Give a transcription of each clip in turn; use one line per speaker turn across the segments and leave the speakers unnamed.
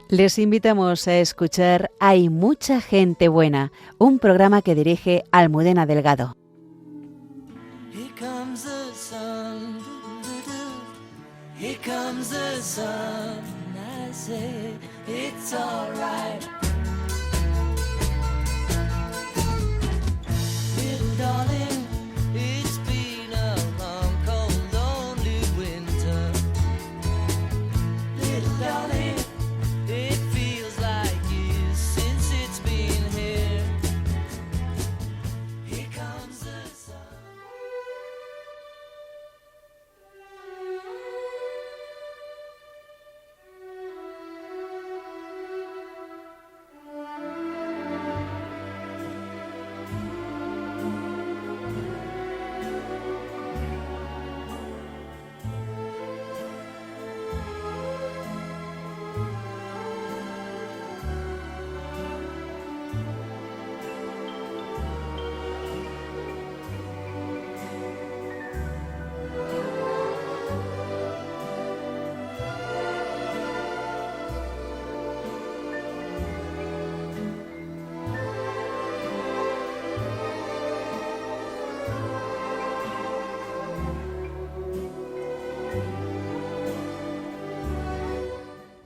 Les invitamos a escuchar Hay mucha gente buena, un programa que dirige Almudena Delgado.
Here comes the sun, here comes the sun, I say it's alright. Little darling, it's been a long, cold, lonely winter. Little darling, it feels like years since it's been here. Here comes the sun.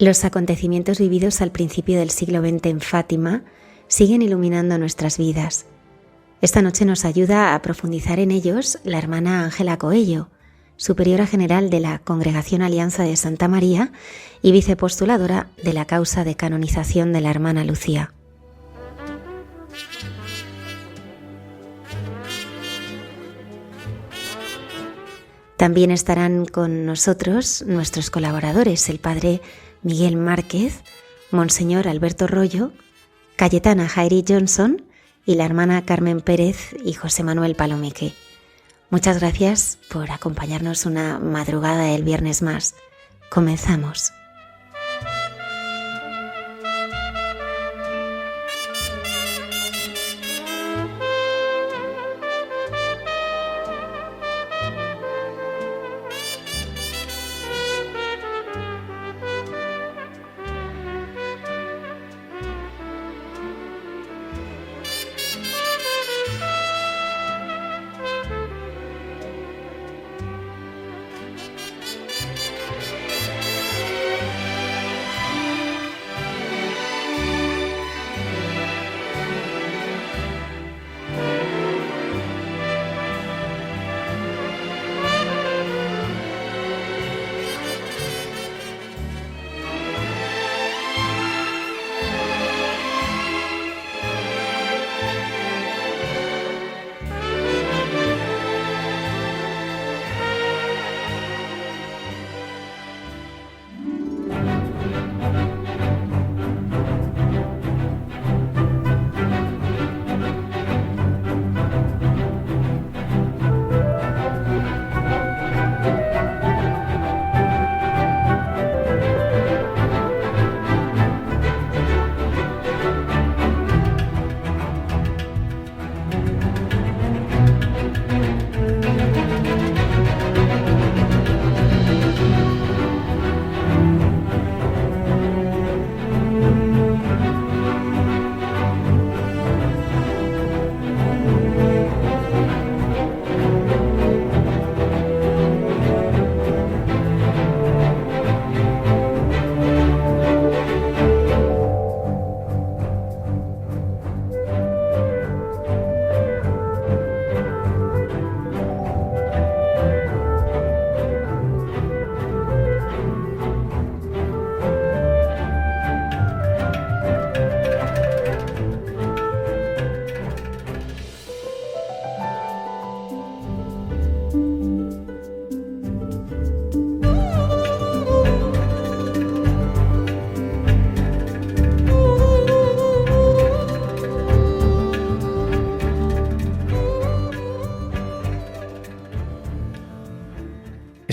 Los acontecimientos vividos al principio del siglo XX en Fátima siguen iluminando nuestras vidas. Esta noche nos ayuda a profundizar en ellos la hermana Ángela Coello, superiora general de la Congregación Alianza de Santa María y vicepostuladora de la causa de canonización de la hermana Lucía. También estarán con nosotros nuestros colaboradores, el padre Miguel Márquez, Monseñor Alberto Rollo, Cayetana Jairi Johnson y la hermana Carmen Pérez y José Manuel Palomeque. Muchas gracias por acompañarnos una madrugada del viernes más. Comenzamos.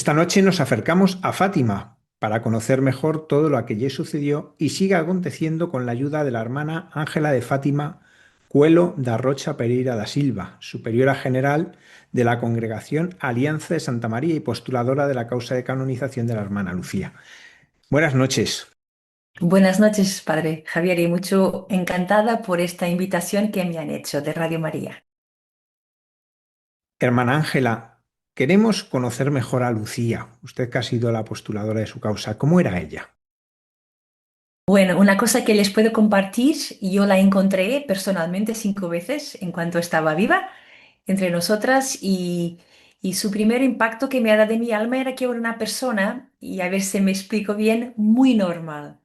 Esta noche nos acercamos a Fátima para conocer mejor todo lo que allí sucedió y sigue aconteciendo con la ayuda de la hermana Ángela de Fátima Coelho da Rocha Pereira da Silva, superiora general de la Congregación Alianza de Santa María y postuladora de la causa de canonización de la hermana Lucía. Buenas noches.
Buenas noches, padre Javier, y mucho encantada por esta invitación que me han hecho de Radio María.
Hermana Ángela, queremos conocer mejor a Lucía, usted que ha sido la postuladora de su causa. ¿Cómo era ella?
Bueno, una cosa que les puedo compartir, yo la encontré personalmente 5 veces en cuanto estaba viva entre nosotras y su primer impacto que me ha dado en mi alma era que era una persona, y a ver si me explico bien, muy normal.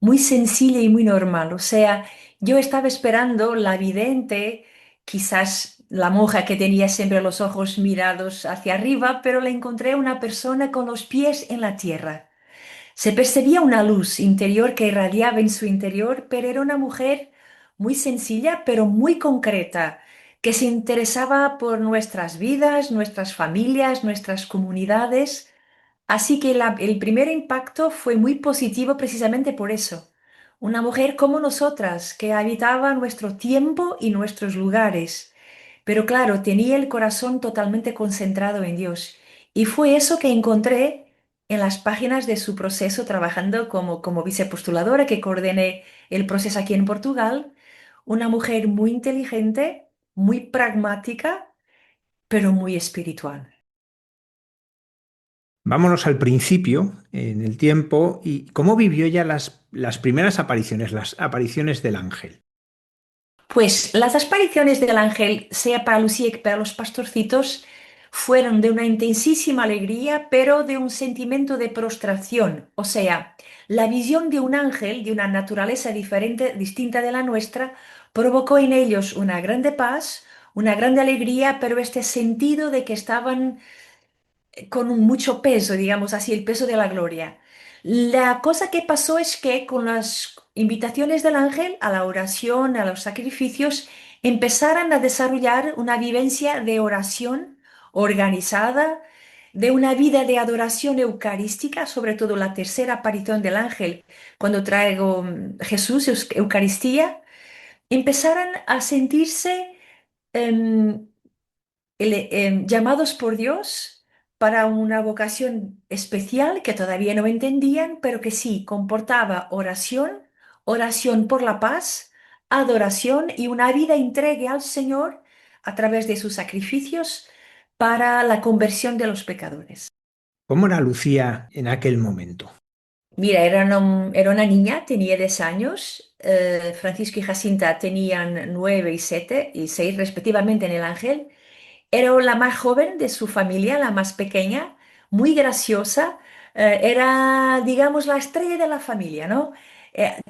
Muy sencilla y muy normal. O sea, yo estaba esperando la vidente, quizás la monja que tenía siempre los ojos mirados hacia arriba, pero la encontré una persona con los pies en la tierra. Se percibía una luz interior que irradiaba en su interior, pero era una mujer muy sencilla, pero muy concreta, que se interesaba por nuestras vidas, nuestras familias, nuestras comunidades. Así que el primer impacto fue muy positivo precisamente por eso. Una mujer como nosotras, que habitaba nuestro tiempo y nuestros lugares, pero claro, tenía el corazón totalmente concentrado en Dios. Y fue eso que encontré en las páginas de su proceso trabajando como vicepostuladora que coordiné el proceso aquí en Portugal. Una mujer muy inteligente, muy pragmática, pero muy espiritual.
Vámonos al principio, en el tiempo, y cómo vivió ella las primeras apariciones, las apariciones del ángel.
Pues las apariciones del ángel, sea para Lucía que para los pastorcitos, fueron de una intensísima alegría, pero de un sentimiento de prostración. O sea, la visión de un ángel de una naturaleza diferente, distinta de la nuestra, provocó en ellos una grande paz, una grande alegría, pero este sentido de que estaban con mucho peso, digamos así, el peso de la gloria. La cosa que pasó es que con las invitaciones del ángel a la oración, a los sacrificios, empezaron a desarrollar una vivencia de oración organizada, de una vida de adoración eucarística, sobre todo la tercera aparición del ángel, cuando traigo Jesús, Eucaristía, empezaron a sentirse em, llamados por Dios para una vocación especial que todavía no entendían, pero que sí comportaba oración, oración por la paz, adoración y una vida entregue al Señor a través de sus sacrificios para la conversión de los pecadores.
¿Cómo era Lucía en aquel momento?
Mira, era una niña, tenía 10 años, Francisco y Jacinta tenían 9 y 7 y 6 respectivamente en el ángel. Era la más joven de su familia, la más pequeña, muy graciosa. Era, digamos, la estrella de la familia, ¿no?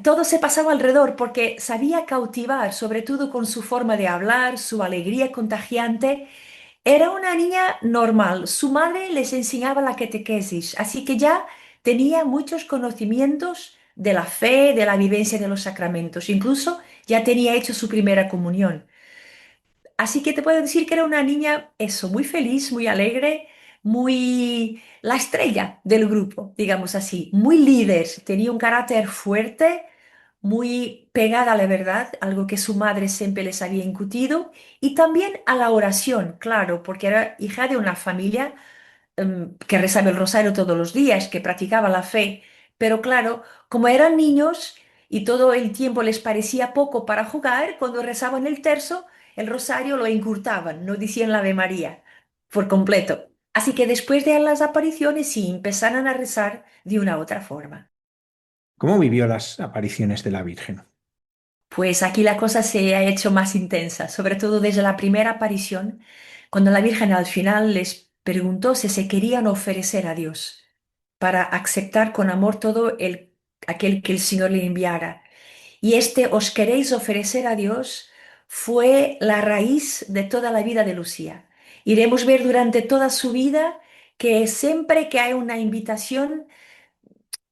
Todo se pasaba alrededor porque sabía cautivar, sobre todo con su forma de hablar, su alegría contagiante. Era una niña normal. Su madre les enseñaba la catequesis, así que ya tenía muchos conocimientos de la fe, de la vivencia de los sacramentos. Incluso ya tenía hecho su primera comunión. Así que te puedo decir que era una niña, eso, muy feliz, muy alegre, muy la estrella del grupo, digamos así, muy líder, tenía un carácter fuerte, muy pegada a la verdad, algo que su madre siempre les había incutido, y también a la oración, claro, porque era hija de una familia que rezaba el rosario todos los días, que practicaba la fe, pero claro, como eran niños y todo el tiempo les parecía poco para jugar, cuando rezaban el terzo, el rosario lo encurtaban, no decían la Ave María por completo. Así que después de las apariciones sí empezaron a rezar de una otra forma.
¿Cómo vivió las apariciones de la Virgen?
Pues aquí la cosa se ha hecho más intensa, sobre todo desde la primera aparición, cuando la Virgen al final les preguntó si se querían ofrecer a Dios para aceptar con amor aquel que el Señor le enviara. Y este os queréis ofrecer a Dios fue la raíz de toda la vida de Lucía. Iremos ver durante toda su vida que siempre que hay una invitación,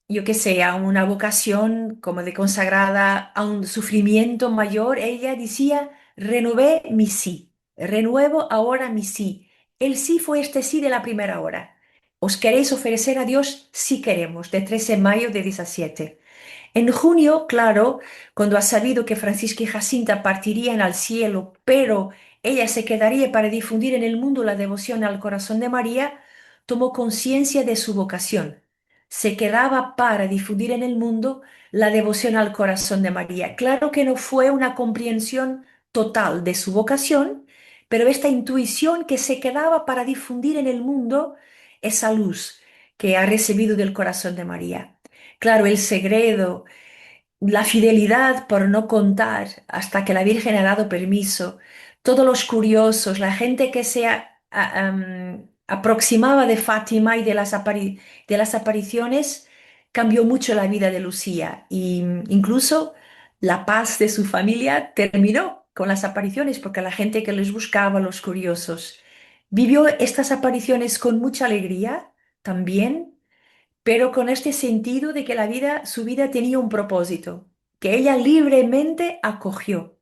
yo que sé, a una vocación como de consagrada a un sufrimiento mayor, ella decía, renové mi sí, renuevo ahora mi sí. El sí fue este sí de la primera hora. ¿Os queréis ofrecer a Dios? Sí queremos, de 13 de mayo de 17. En junio, claro, cuando ha sabido que Francisca y Jacinta partirían al cielo, pero ella se quedaría para difundir en el mundo la devoción al corazón de María, tomó conciencia de su vocación. se quedaba para difundir en el mundo la devoción al corazón de María. Claro que no fue una comprensión total de su vocación, pero esta intuición que se quedaba para difundir en el mundo esa luz que ha recibido del corazón de María. Claro, el segredo, la fidelidad por no contar hasta que la Virgen ha dado permiso, todos los curiosos, la gente que aproximaba de Fátima y de de las apariciones, cambió mucho la vida de Lucía y incluso la paz de su familia terminó con las apariciones porque la gente que les buscaba, los curiosos, vivió estas apariciones con mucha alegría también, pero con este sentido de que su vida tenía un propósito, que ella libremente acogió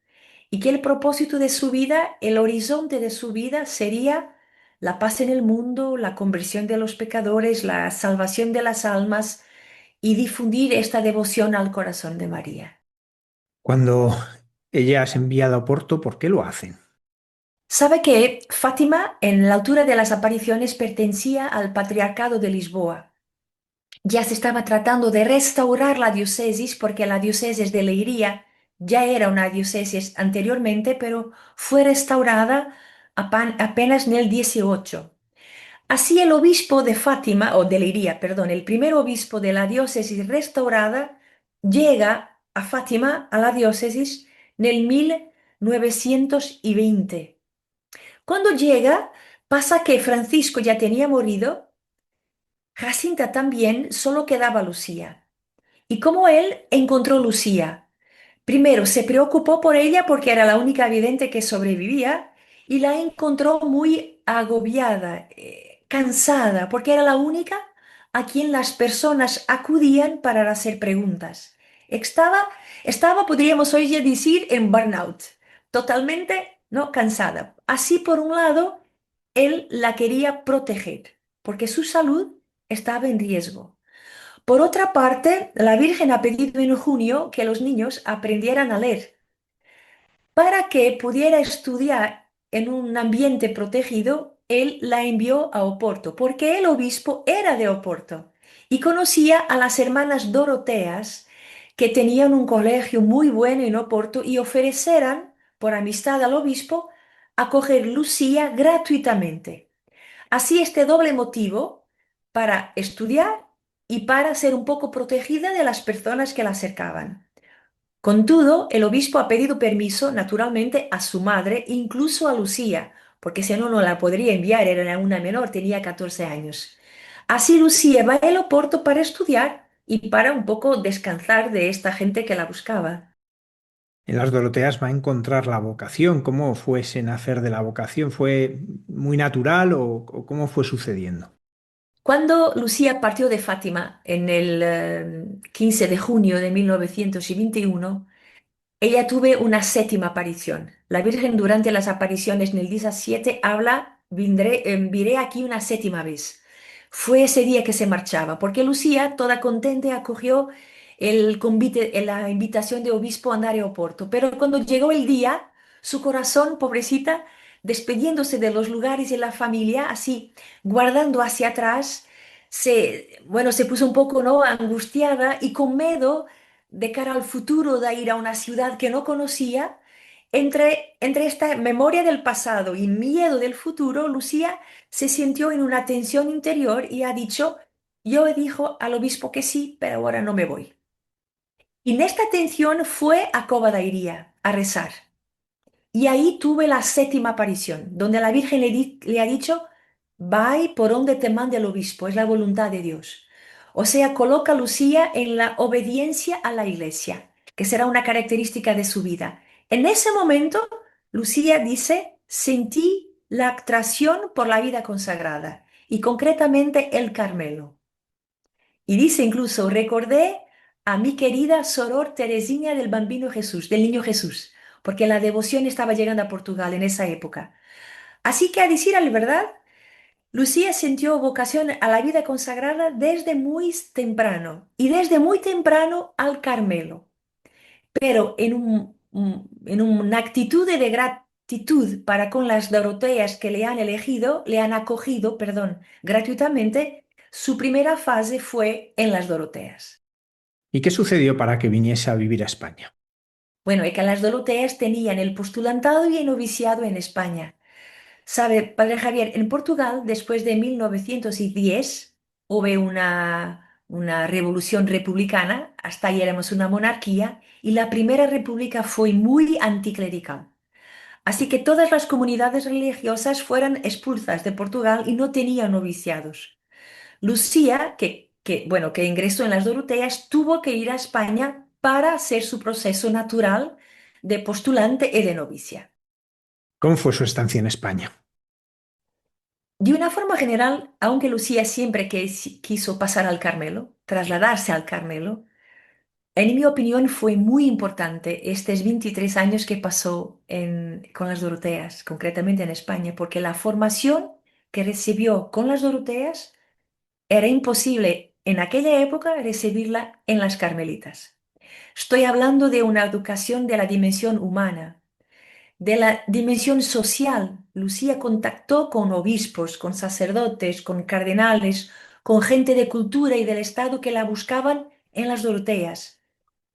y que el propósito de su vida, el horizonte de su vida sería la paz en el mundo, la conversión de los pecadores, la salvación de las almas y difundir esta devoción al corazón de María.
Cuando ella es enviada a Oporto, ¿por qué lo hacen?
Sabe que Fátima, en la altura de las apariciones, pertenecía al Patriarcado de Lisboa. Ya se estaba tratando de restaurar la diócesis porque la diócesis de Leiria ya era una diócesis anteriormente, pero fue restaurada apenas en el 18. Así el obispo de Fátima, o de Leiria, perdón, el primer obispo de la diócesis restaurada, llega a Fátima, a la diócesis, en el 1920. Cuando llega, pasa que Francisco ya tenía morido, Jacinta también, solo quedaba Lucía. Y como él encontró Lucía, primero se preocupó por ella porque era la única vidente que sobrevivía y la encontró muy agobiada, cansada, porque era la única a quien las personas acudían para hacer preguntas. Estaba, podríamos hoy ya decir, en burnout, totalmente, ¿no? Cansada. Así, por un lado, él la quería proteger, porque su salud estaba en riesgo. Por otra parte, la Virgen ha pedido en junio que los niños aprendieran a leer para que pudiera estudiar en un ambiente protegido. Él la envió a Oporto porque el obispo era de Oporto y conocía a las hermanas Doroteas que tenían un colegio muy bueno en Oporto y ofrecieran, por amistad al obispo, acoger Lucía gratuitamente. Así este doble motivo para estudiar y para ser un poco protegida de las personas que la acercaban. Con todo, el obispo ha pedido permiso, naturalmente, a su madre, incluso a Lucía, porque si no, no la podría enviar, era una menor, tenía 14 años. Así Lucía va al Oporto para estudiar y para un poco descansar de esta gente que la buscaba.
En las Doroteas va a encontrar la vocación. ¿Cómo fue ese nacer de la vocación? ¿Fue muy natural o cómo fue sucediendo?
Cuando Lucía partió de Fátima en el 15 de junio de 1921, ella tuvo una séptima aparición. La Virgen durante las apariciones en el día 7 habla, viré aquí una séptima vez. Fue ese día que se marchaba, porque Lucía, toda contenta, acogió el convite, la invitación de obispo a andar a Oporto. Pero cuando llegó el día, su corazón, pobrecita, despediéndose de los lugares y la familia, así, guardando hacia atrás, se puso un poco, ¿no?, angustiada y con miedo de cara al futuro de ir a una ciudad que no conocía. Entre esta memoria del pasado y miedo del futuro, Lucía se sintió en una tensión interior y ha dicho, yo dijo al obispo que sí, pero ahora no me voy. Y en esta tensión fue a Cova da Iria a rezar. Y ahí tuve la séptima aparición, donde la Virgen le ha dicho, vai por donde te mande el obispo, es la voluntad de Dios. O sea, coloca a Lucía en la obediencia a la iglesia, que será una característica de su vida. En ese momento, Lucía dice, sentí la atracción por la vida consagrada y concretamente el Carmelo. Y dice incluso, recordé a mi querida soror Teresina del Bambino Jesús, del Niño Jesús, porque la devoción estaba llegando a Portugal en esa época. Así que a decir la verdad, Lucía sintió vocación a la vida consagrada desde muy temprano y desde muy temprano al Carmelo, pero en una actitud de gratitud para con las Doroteas que le han acogido, perdón, gratuitamente, Su primera fase fue en las Doroteas.
¿Y qué sucedió para que viniese a vivir a España?
Bueno, y que las Doroteas tenían el postulantado y el noviciado en España. Sabe, Padre Javier, en Portugal, después de 1910, hubo una revolución republicana, hasta ahí éramos una monarquía, y la primera república fue muy anticlerical. Así que todas las comunidades religiosas fueron expulsas de Portugal y no tenían noviciados. Lucía, bueno, que ingresó en las Doroteas, tuvo que ir a España para hacer su proceso natural de postulante y de novicia.
¿Cómo fue su estancia en España?
De una forma general, aunque Lucía siempre quiso pasar al Carmelo, trasladarse al Carmelo, en mi opinión fue muy importante estos 23 años que pasó con las Doroteas, concretamente en España, porque la formación que recibió con las Doroteas era imposible en aquella época recibirla en las Carmelitas. Estoy hablando de una educación de la dimensión humana, de la dimensión social. Lucía contactó con obispos, con sacerdotes, con cardenales, con gente de cultura y del Estado que la buscaban en las Doroteas.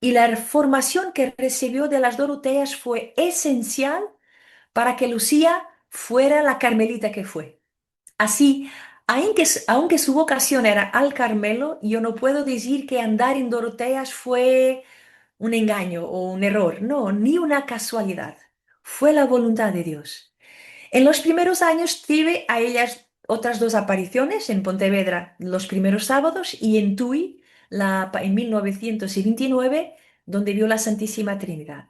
Y la formación que recibió de las Doroteas fue esencial para que Lucía fuera la carmelita que fue. Así, aunque su vocación era al Carmelo, yo no puedo decir que andar en Doroteas fue un engaño o un error, no, ni una casualidad. Fue la voluntad de Dios. En los primeros años tuve a ellas otras dos apariciones en Pontevedra los primeros sábados y en Tui en 1929, donde vio la Santísima Trinidad.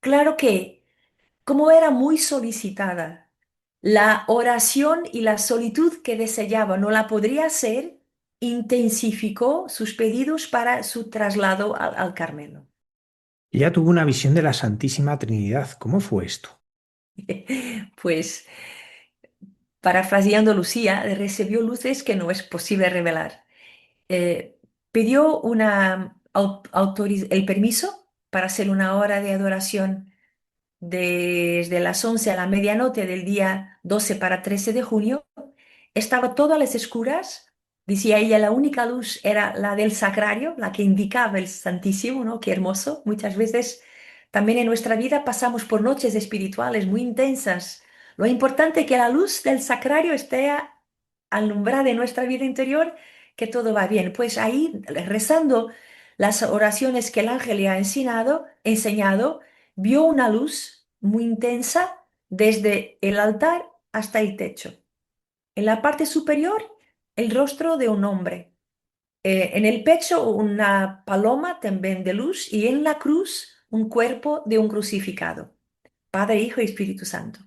Claro que, como era muy solicitada, la oración y la solitud que deseaba no la podría hacer, intensificó sus pedidos para su traslado al Carmelo.
Ella tuvo una visión de la Santísima Trinidad. ¿Cómo fue esto?
Pues, parafraseando Lucía, recibió luces que no es posible revelar. Eh, Pidió el permiso para hacer una hora de adoración desde las 11 a la medianoche del día 12 para 13 de junio. Estaba todo a las escuras. Decía ella, la única luz era la del sacrario, la que indicaba el Santísimo, ¿no? Qué hermoso. Muchas veces también en nuestra vida pasamos por noches espirituales muy intensas. Lo importante es que la luz del sacrario esté alumbrada en nuestra vida interior, que todo va bien. Pues ahí, rezando las oraciones que el ángel le ha enseñado, vio una luz muy intensa desde el altar hasta el techo. En la parte superior, el rostro de un hombre. En el pecho, una paloma también de luz y en la cruz, un cuerpo de un crucificado. Padre, Hijo y Espíritu Santo.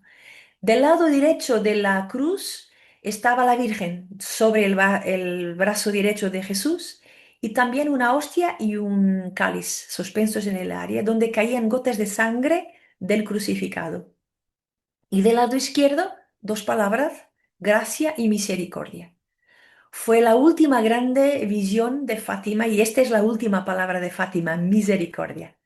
Del lado derecho de la cruz estaba la Virgen sobre el brazo derecho de Jesús y también una hostia y un cáliz suspensos en el área donde caían gotas de sangre del crucificado. Y del lado izquierdo, dos palabras, gracia y misericordia. Fue la última grande visión de Fátima y esta es la última palabra de Fátima, misericordia.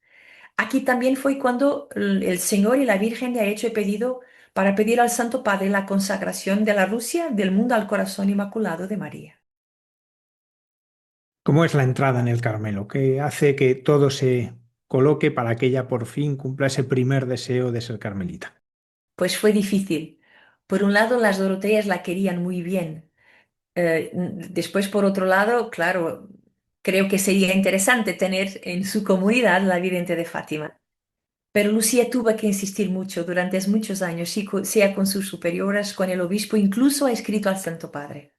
Aquí también fue cuando el Señor y la Virgen le ha hecho el pedido para pedir al Santo Padre la consagración de la Rusia del mundo al corazón inmaculado de María.
¿Cómo es la entrada en el Carmelo? ¿Qué hace que todo se coloque para que ella por fin cumpla ese primer deseo de ser carmelita?
Pues fue difícil. Por un lado, las Doroteas la querían muy bien. Después, por otro lado, claro, creo que sería interesante tener en su comunidad la vidente de Fátima. Pero Lucía tuvo que insistir mucho durante muchos años, sea con sus superiores, con el obispo, incluso ha escrito al Santo Padre.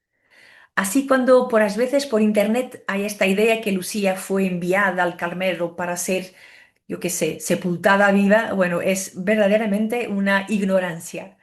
Así cuando por las veces por internet hay esta idea que Lucía fue enviada al Carmelo para ser, yo qué sé, sepultada viva, bueno, es verdaderamente una ignorancia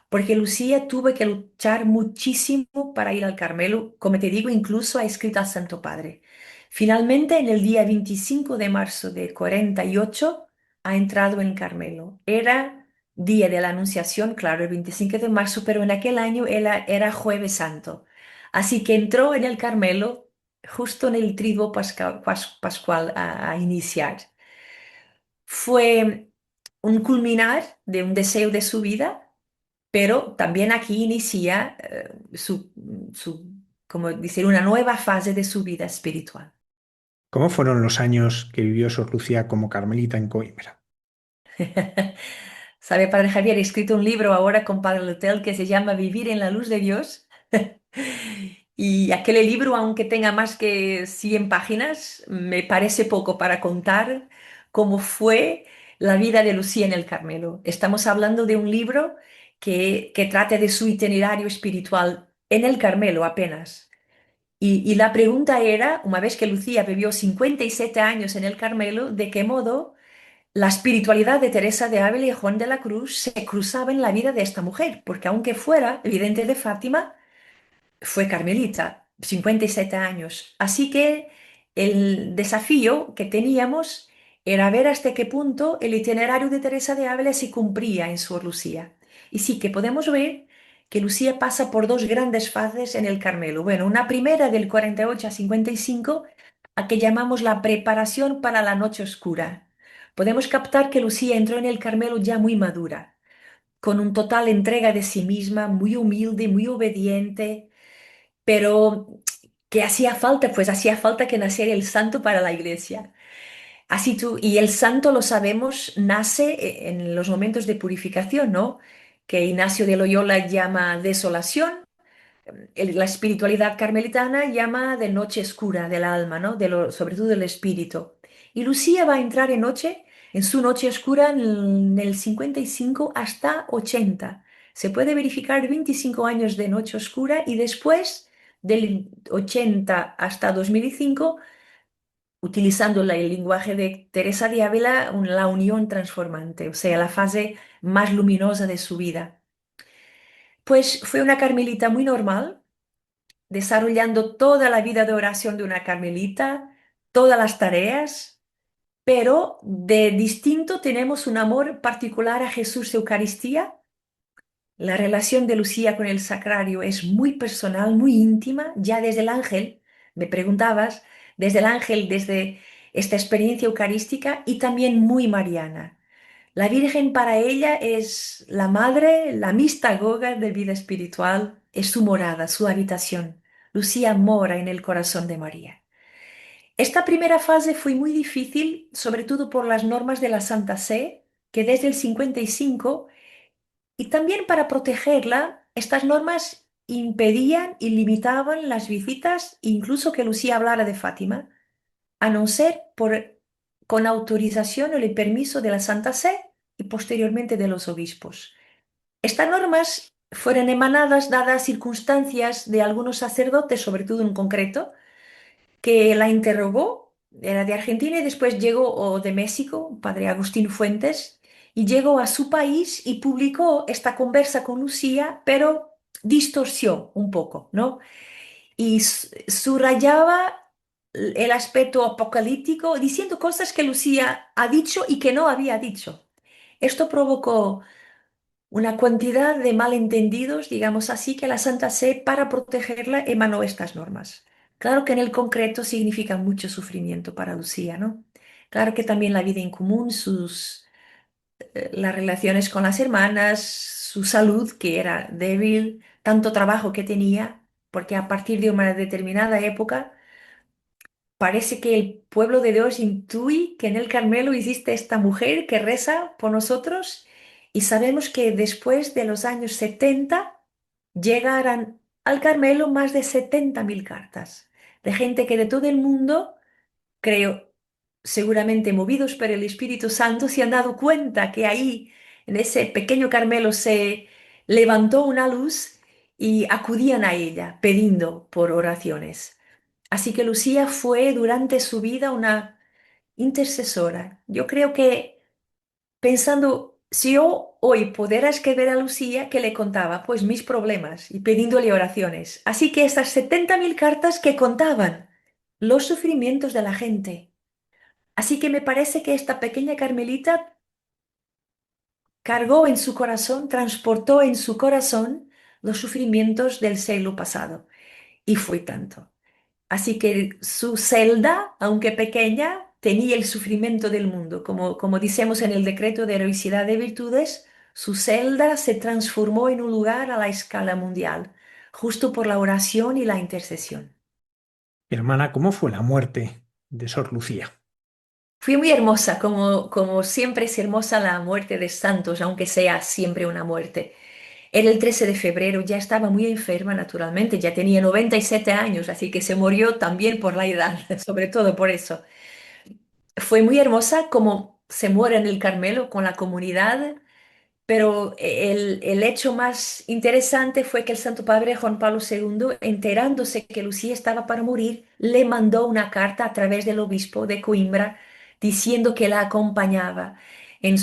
porque Lucía tuvo que luchar muchísimo para ir al Carmelo, como te digo, incluso ha escrito al Santo Padre. Finalmente, en el día 25 de marzo de 48, ha entrado en Carmelo. Era día de la Anunciación, claro, el 25 de marzo, pero en aquel año era Jueves Santo. Así que entró en el Carmelo justo en el triduo pascual a iniciar. Fue un culminar de un deseo de su vida pero también aquí inicia su como decir, una nueva fase de su vida espiritual.
¿Cómo fueron los años que vivió Sor Lucía como carmelita en Coimbra?
¿Sabe, Padre Javier? He escrito un libro ahora con Padre Lutel que se llama Vivir en la luz de Dios. Y aquel libro, aunque tenga más que 100 páginas, me parece poco para contar cómo fue la vida de Lucía en el Carmelo. Estamos hablando de un libro que trata de su itinerario espiritual en el Carmelo apenas. Y la pregunta era, una vez que Lucía vivió 57 años en el Carmelo, ¿de qué modo la espiritualidad de Teresa de Ávila y Juan de la Cruz se cruzaba en la vida de esta mujer? Porque aunque fuera evidente de Fátima, fue carmelita, 57 años. Así que el desafío que teníamos era ver hasta qué punto el itinerario de Teresa de Ávila se cumplía en Sor Lucía. Y sí que podemos ver que Lucía pasa por dos grandes fases en el Carmelo. Bueno, una primera del 48 a 55, a que llamamos la preparación para la noche oscura. Podemos captar que Lucía entró en el Carmelo ya muy madura, con un total entrega de sí misma, muy humilde, muy obediente, pero ¿qué hacía falta? Pues hacía falta que naciera el santo para la iglesia. Y el santo, lo sabemos, nace en los momentos de purificación, ¿no? Que Ignacio de Loyola llama desolación, la espiritualidad carmelitana llama de noche oscura del alma, ¿no? Sobre todo del espíritu. Y Lucía va a entrar en su noche oscura en el 55 hasta 80. Se puede verificar 25 años de noche oscura y después del 80 hasta 2005, utilizando el lenguaje de Teresa de Ávila, la unión transformante, o sea, la fase más luminosa de su vida. Pues fue una carmelita muy normal, desarrollando toda la vida de oración de una carmelita, todas las tareas, pero de distinto tenemos un amor particular a Jesús Eucaristía. La relación de Lucía con el sagrario es muy personal, muy íntima, ya desde el ángel, me preguntabas, desde el ángel, desde esta experiencia eucarística y también muy mariana. La Virgen para ella es la madre, la mistagoga de vida espiritual, es su morada, su habitación. Lucía mora en el corazón de María. Esta primera fase fue muy difícil, sobre todo por las normas de la Santa Sé, que desde el 55, y también para protegerla, estas normas impedían y limitaban las visitas, incluso que Lucía hablara de Fátima, a no ser con autorización o el permiso de la Santa Sé y posteriormente de los obispos. Estas normas fueron emanadas dadas circunstancias de algunos sacerdotes, sobre todo en concreto, que la interrogó, era de Argentina y después llegó, o de México, padre Agustín Fuentes, y llegó a su país y publicó esta conversa con Lucía, pero distorsió un poco, ¿no? Y subrayaba el aspecto apocalíptico, diciendo cosas que Lucía ha dicho y que no había dicho. Esto provocó una cantidad de malentendidos, digamos así, que la Santa Sé, para protegerla, emanó estas normas. Claro que en el concreto significa mucho sufrimiento para Lucía, ¿no? Claro que también la vida en común, las relaciones con las hermanas, su salud, que era débil, tanto trabajo que tenía, porque a partir de una determinada época parece que el pueblo de Dios intuye que en el Carmelo existe esta mujer que reza por nosotros, y sabemos que después de los años 70 llegarán al Carmelo más de 70.000 cartas de gente que de todo el mundo, creo, seguramente movidos por el Espíritu Santo, se han dado cuenta que ahí, en ese pequeño Carmelo, se levantó una luz y acudían a ella pidiendo por oraciones. Así que Lucía fue durante su vida una intercesora. Yo creo que pensando, si yo hoy pudiera escribir a Lucía, que le contaba pues mis problemas y pidiéndole oraciones. Así que esas 70.000 cartas que contaban los sufrimientos de la gente. Así que me parece que esta pequeña Carmelita cargó en su corazón, transportó en su corazón los sufrimientos del siglo pasado. Y fue tanto. Así que su celda, aunque pequeña, tenía el sufrimiento del mundo. Como decimos en el decreto de heroicidad de virtudes, su celda se transformó en un lugar a la escala mundial, justo por la oración y la intercesión.
Hermana, ¿cómo fue la muerte de Sor Lucía?
Fue muy hermosa, como siempre es hermosa la muerte de santos, aunque sea siempre una muerte. Era el 13 de febrero, ya estaba muy enferma naturalmente, ya tenía 97 años, así que se murió también por la edad, sobre todo por eso. Fue muy hermosa como se muere en el Carmelo con la comunidad, pero el hecho más interesante fue que el Santo Padre Juan Pablo II, enterándose que Lucía estaba para morir, le mandó una carta a través del obispo de Coimbra diciendo que la acompañaba en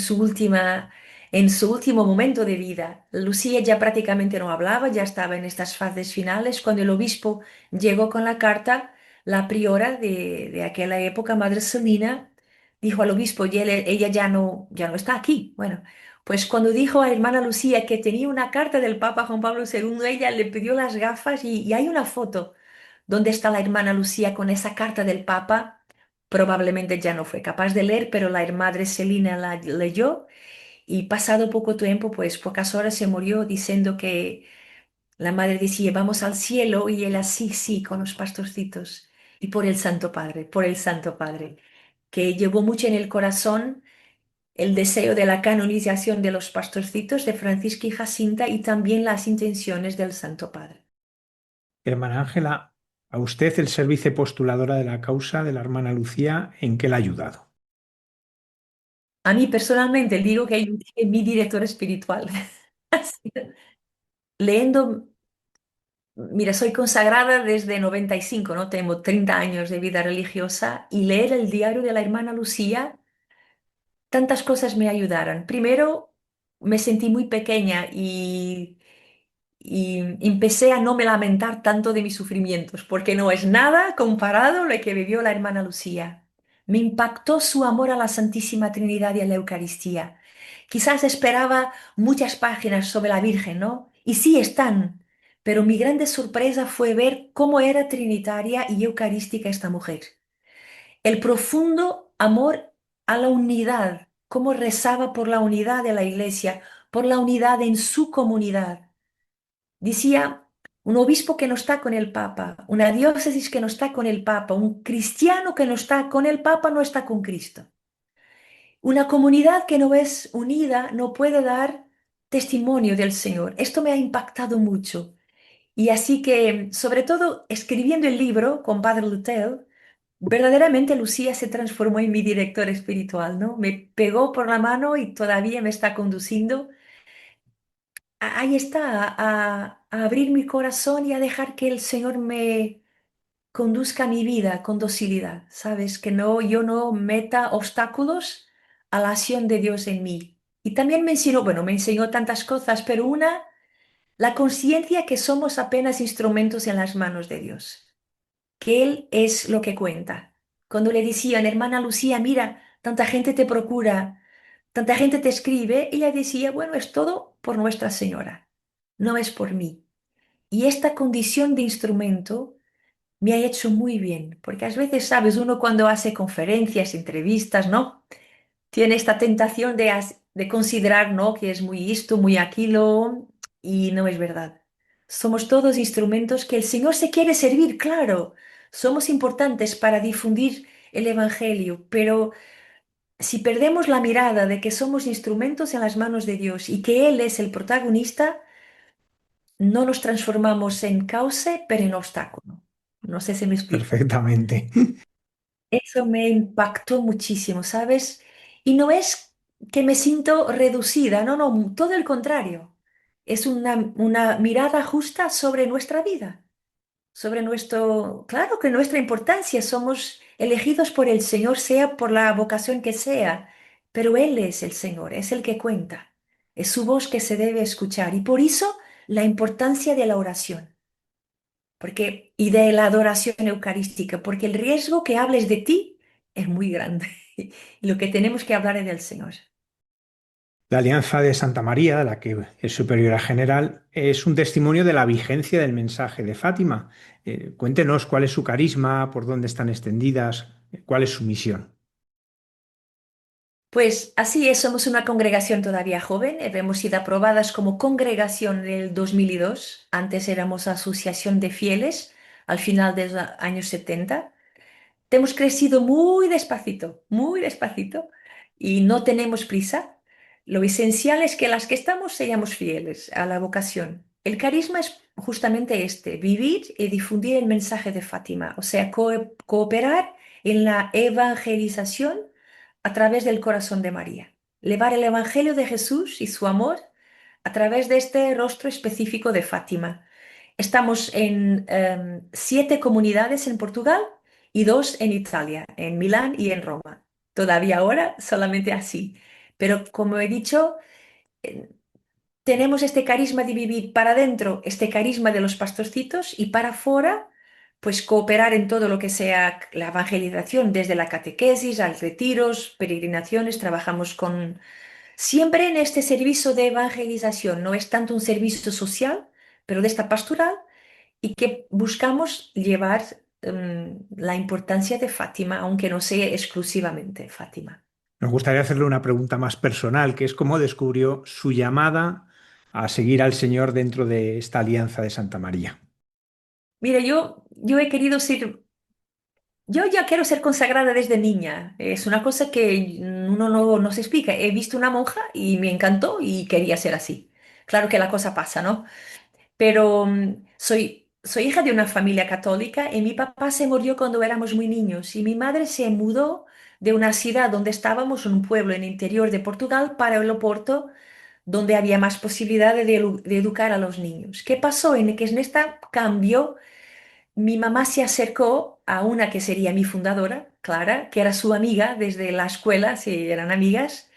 en su último momento de vida. Lucía ya prácticamente no hablaba, ya estaba en estas fases finales. Cuando el obispo llegó con la carta, la priora de aquella época, Madre Celina, dijo al obispo, ella ya no está aquí. Bueno. Pues cuando dijo a hermana Lucía que tenía una carta del Papa Juan Pablo II, ella le pidió las gafas y hay una foto donde está la hermana Lucía con esa carta del Papa. Probablemente ya no fue capaz de leer, pero la hermana Celina la leyó y pasado poco tiempo, pues pocas horas se murió diciendo que la madre decía, vamos al cielo y él así, sí, con los pastorcitos. Y por el Santo Padre, que llevó mucho en el corazón el deseo de la canonización de los pastorcitos de Francisca y Jacinta y también las intenciones del Santo Padre.
Hermana Ángela, a usted el ser vicepostuladora de la causa de la hermana Lucía, ¿en qué la ha ayudado?
A mí personalmente digo que yo soy mi director espiritual. Así, leyendo, mira, soy consagrada desde 95, ¿no? Tengo 30 años de vida religiosa y leer el diario de la hermana Lucía, tantas cosas me ayudaron. Primero, me sentí muy pequeña y empecé a no me lamentar tanto de mis sufrimientos, porque no es nada comparado a lo que vivió la hermana Lucía. Me impactó su amor a la Santísima Trinidad y a la Eucaristía. Quizás esperaba muchas páginas sobre la Virgen, ¿no? Y sí están, pero mi grande sorpresa fue ver cómo era trinitaria y eucarística esta mujer. El profundo amor a la unidad, cómo rezaba por la unidad de la Iglesia, por la unidad en su comunidad. Decía, un obispo que no está con el Papa, una diócesis que no está con el Papa, un cristiano que no está con el Papa no está con Cristo. Una comunidad que no es unida no puede dar testimonio del Señor. Esto me ha impactado mucho. Y así que, sobre todo, escribiendo el libro con Padre Lutel, verdaderamente Lucía se transformó en mi director espiritual, ¿no? Me pegó por la mano y todavía me está conduciendo. Ahí está, a abrir mi corazón y a dejar que el Señor me conduzca mi vida con docilidad, ¿sabes? Que no, yo no meta obstáculos a la acción de Dios en mí. Y también me enseñó, bueno, me enseñó tantas cosas, pero una, la conciencia que somos apenas instrumentos en las manos de Dios, que Él es lo que cuenta. Cuando le decían, hermana Lucía, mira, tanta gente te procura, tanta gente te escribe, ella decía, bueno, es todo por Nuestra Señora, no es por mí. Y esta condición de instrumento me ha hecho muy bien, porque a veces, sabes, uno cuando hace conferencias, entrevistas, ¿no? Tiene esta tentación de considerar, ¿no? Que es muy esto, muy aquilo, y no es verdad. Somos todos instrumentos que el Señor se quiere servir, claro. Somos importantes para difundir el Evangelio, pero si perdemos la mirada de que somos instrumentos en las manos de Dios y que Él es el protagonista, no nos transformamos en cauce, pero en obstáculo. No sé si me explico.
Perfectamente.
Eso me impactó muchísimo, ¿sabes? Y no es que me siento reducida, no, no, todo el contrario. Es una mirada justa sobre nuestra vida, sobre nuestro, claro que nuestra importancia, somos elegidos por el Señor, sea por la vocación que sea, pero Él es el Señor, es el que cuenta, es su voz que se debe escuchar y por eso la importancia de la oración. Y de la adoración eucarística, porque el riesgo que hables de ti es muy grande. Y lo que tenemos que hablar es del Señor.
La Alianza de Santa María, de la que es superiora general, es un testimonio de la vigencia del mensaje de Fátima. Cuéntenos cuál es su carisma, por dónde están extendidas, cuál es su misión.
Pues así es, somos una congregación todavía joven, hemos sido aprobadas como congregación en el 2002, antes éramos asociación de fieles al final de los años 70. Hemos crecido muy despacito y no tenemos prisa. Lo esencial es que las que estamos seamos fieles a la vocación. El carisma es justamente este, vivir y difundir el mensaje de Fátima, o sea, cooperar en la evangelización a través del corazón de María. Llevar el Evangelio de Jesús y su amor a través de este rostro específico de Fátima. Estamos en 7 comunidades en Portugal y 2 en Italia, en Milán y en Roma. Todavía ahora solamente así. Pero como he dicho, eh, tenemos este carisma de vivir para adentro, este carisma de los pastorcitos y para afuera, pues cooperar en todo lo que sea la evangelización, desde la catequesis, a retiros, peregrinaciones, trabajamos con siempre en este servicio de evangelización. No es tanto un servicio social, pero de esta pastoral y que buscamos llevar la importancia de Fátima, aunque no sea exclusivamente Fátima.
Nos gustaría hacerle una pregunta más personal, que es cómo descubrió su llamada a seguir al Señor dentro de esta alianza de Santa María.
Mira, yo he querido ser, yo ya quiero ser consagrada desde niña. Es una cosa que uno no se explica. He visto una monja y me encantó y quería ser así. Claro que la cosa pasa, ¿no? Pero soy hija de una familia católica y mi papá se murió cuando éramos muy niños y mi madre se mudó de una ciudad donde estábamos, un pueblo en el interior de Portugal, para el Oporto, donde había más posibilidad de educar a los niños. ¿Qué pasó? En este cambio, mi mamá se acercó a una que sería mi fundadora, Clara, que era su amiga desde la escuela, si eran amigas,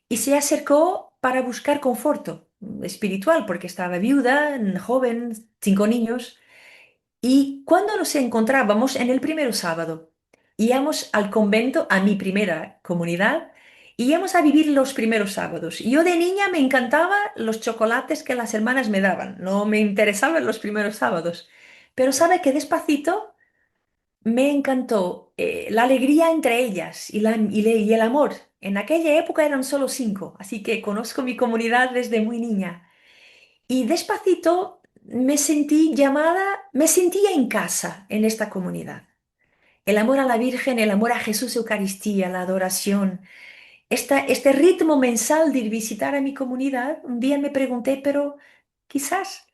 y se acercó para buscar conforto espiritual, porque estaba viuda, joven, 5 niños. Y cuando nos encontrábamos en el primer sábado, íbamos al convento, a mi primera comunidad, y íbamos a vivir los primeros sábados. Yo de niña me encantaba los chocolates que las hermanas me daban, no me interesaban los primeros sábados. Pero sabe que despacito me encantó la alegría entre ellas y el amor. En aquella época eran solo 5, así que conozco mi comunidad desde muy niña. Y despacito me sentí llamada, me sentía en casa en esta comunidad. El amor a la Virgen, el amor a Jesús Eucaristía, la adoración, este ritmo mensal de ir visitar a mi comunidad, un día me pregunté, pero quizás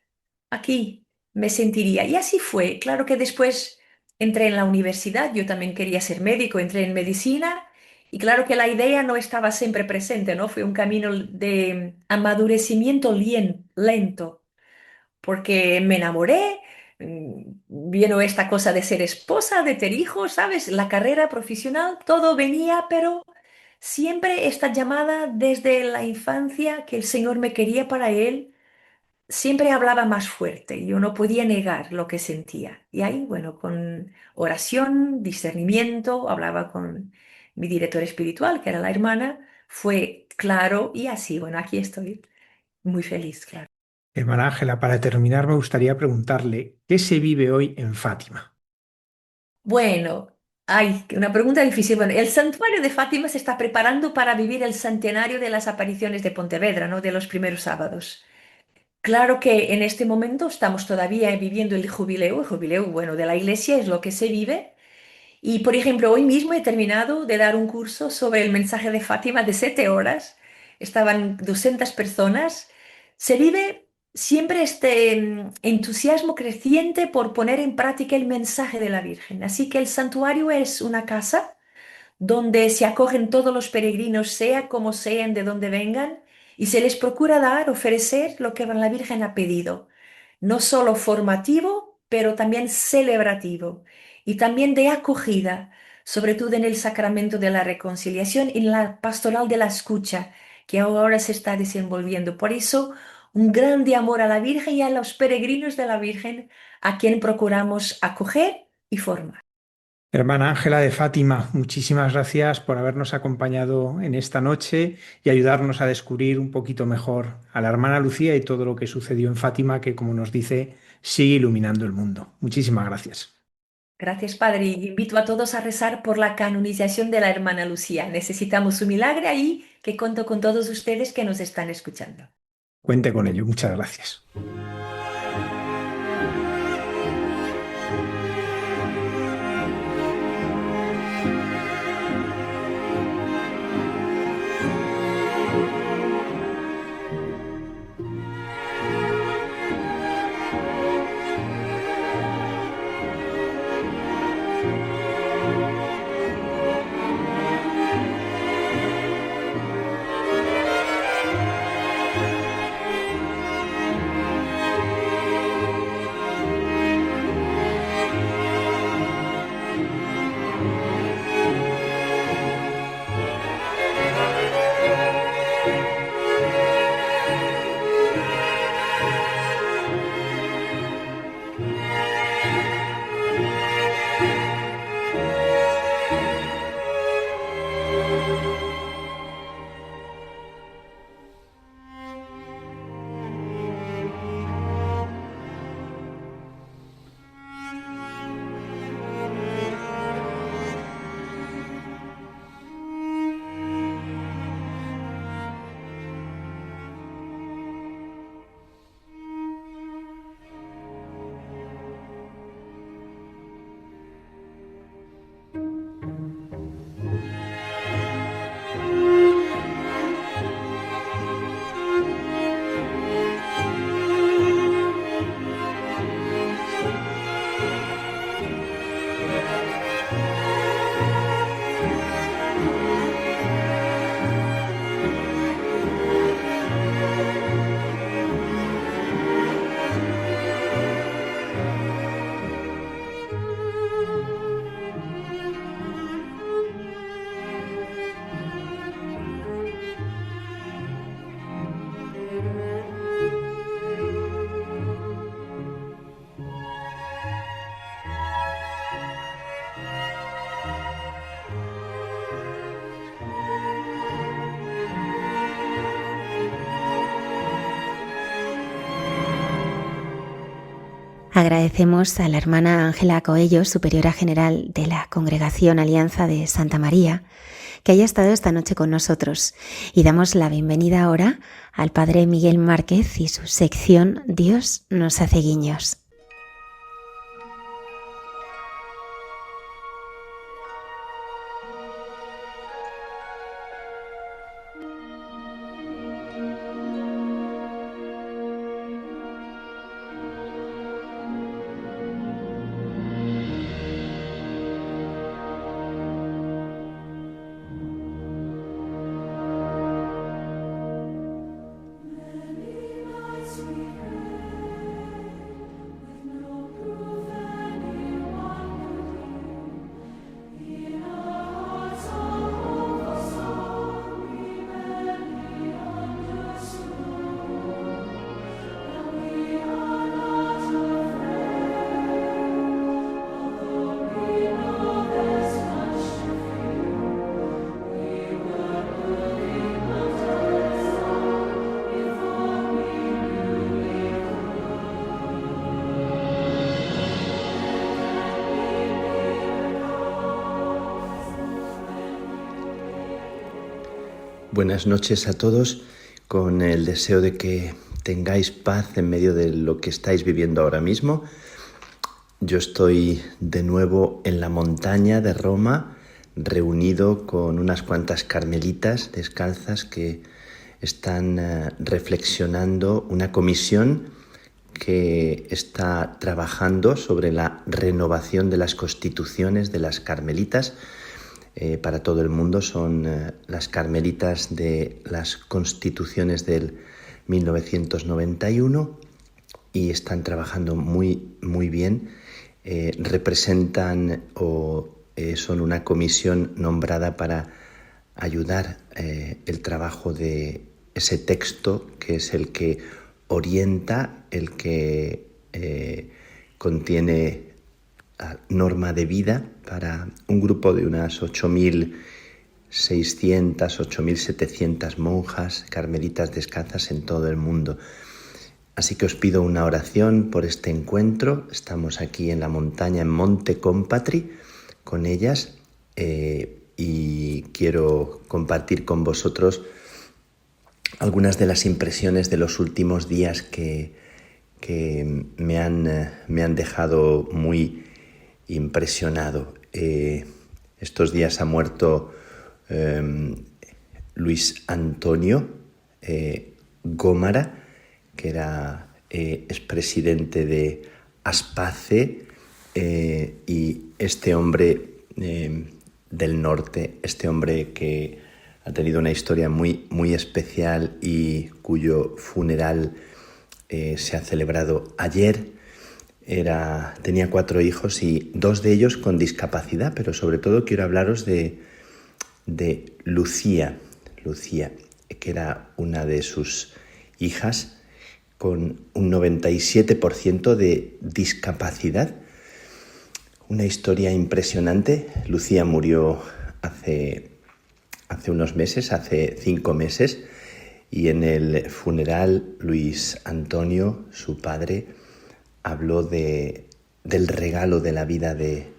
aquí me sentiría. Y así fue. Claro que después entré en la universidad, yo también quería ser médico, entré en medicina y claro que la idea no estaba siempre presente, ¿no? Fue un camino de amadurecimiento lento, porque me enamoré, vino esta cosa de ser esposa, de tener hijos, ¿sabes? La carrera profesional, todo venía, pero siempre esta llamada desde la infancia que el Señor me quería para Él siempre hablaba más fuerte, yo no podía negar lo que sentía. Y ahí, bueno, con oración, discernimiento, hablaba con mi director espiritual, que era la hermana, fue claro y así, bueno, aquí estoy muy feliz, claro.
Hermana Ángela, para terminar me gustaría preguntarle, ¿qué se vive hoy en Fátima?
Bueno, hay una pregunta difícil. Bueno, el santuario de Fátima se está preparando para vivir el centenario de las apariciones de Pontevedra, ¿no? De los primeros sábados. Claro que en este momento estamos todavía viviendo el jubileo, bueno, de la iglesia es lo que se vive. Y por ejemplo, hoy mismo he terminado de dar un curso sobre el mensaje de Fátima de 7 horas. Estaban 200 personas. Se vive siempre este entusiasmo creciente por poner en práctica el mensaje de la Virgen. Así que el santuario es una casa donde se acogen todos los peregrinos, sea como sean, de donde vengan, y se les procura dar, ofrecer lo que la Virgen ha pedido, no solo formativo, pero también celebrativo, y también de acogida, sobre todo en el sacramento de la reconciliación y en la pastoral de la escucha, que ahora se está desenvolviendo. Por eso, un grande amor a la Virgen y a los peregrinos de la Virgen, a quien procuramos acoger y formar.
Hermana Ángela de Fátima, muchísimas gracias por habernos acompañado en esta noche y ayudarnos a descubrir un poquito mejor a la hermana Lucía y todo lo que sucedió en Fátima, que como nos dice, sigue iluminando el mundo. Muchísimas gracias.
Gracias, Padre. Y invito a todos a rezar por la canonización de la hermana Lucía. Necesitamos un milagro ahí que cuento con todos ustedes que nos están escuchando.
Cuente con ello. Muchas gracias.
Agradecemos a la hermana Ángela Coello, superiora general de la Congregación Alianza de Santa María, que haya estado esta noche con nosotros, y damos la bienvenida ahora al padre Miguel Márquez y su sección Dios nos hace guiños.
Buenas noches a todos, con el deseo de que tengáis paz en medio de lo que estáis viviendo ahora mismo. Yo estoy de nuevo en la montaña de Roma, reunido con unas cuantas carmelitas descalzas que están reflexionando una comisión que está trabajando sobre la renovación de las constituciones de las carmelitas. Para todo el mundo son las carmelitas de las constituciones del 1991 y están trabajando muy bien. Representan son una comisión nombrada para ayudar el trabajo de ese texto que es el que orienta, el que contiene norma de vida para un grupo de unas 8.600, 8.700 monjas carmelitas descalzas en todo el mundo. Así que os pido una oración por este encuentro. Estamos aquí en la montaña, en Monte Compatri, con ellas, y quiero compartir con vosotros algunas de las impresiones de los últimos días que me han dejado muy impresionado. Estos días ha muerto Luis Antonio Gómara, que era expresidente de Aspace, y este hombre del norte, este hombre que ha tenido una historia muy, muy especial y cuyo funeral se ha celebrado ayer. Tenía 4 hijos y 2 de ellos con discapacidad, pero sobre todo quiero hablaros de Lucía, que era una de sus hijas con un 97% de discapacidad. Una historia impresionante. Lucía murió hace unos meses, hace 5 meses, y en el funeral Luis Antonio, su padre, habló del regalo de la vida de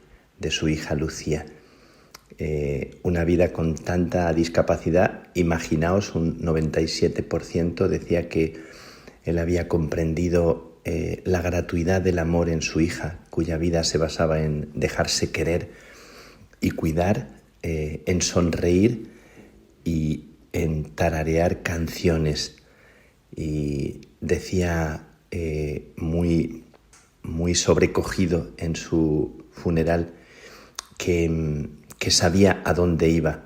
su hija Lucía. Una vida con tanta discapacidad, imaginaos, un 97%, decía que él había comprendido la gratuidad del amor en su hija, cuya vida se basaba en dejarse querer y cuidar, en sonreír y en tararear canciones. Y decía muy, muy sobrecogido en su funeral que sabía a dónde iba.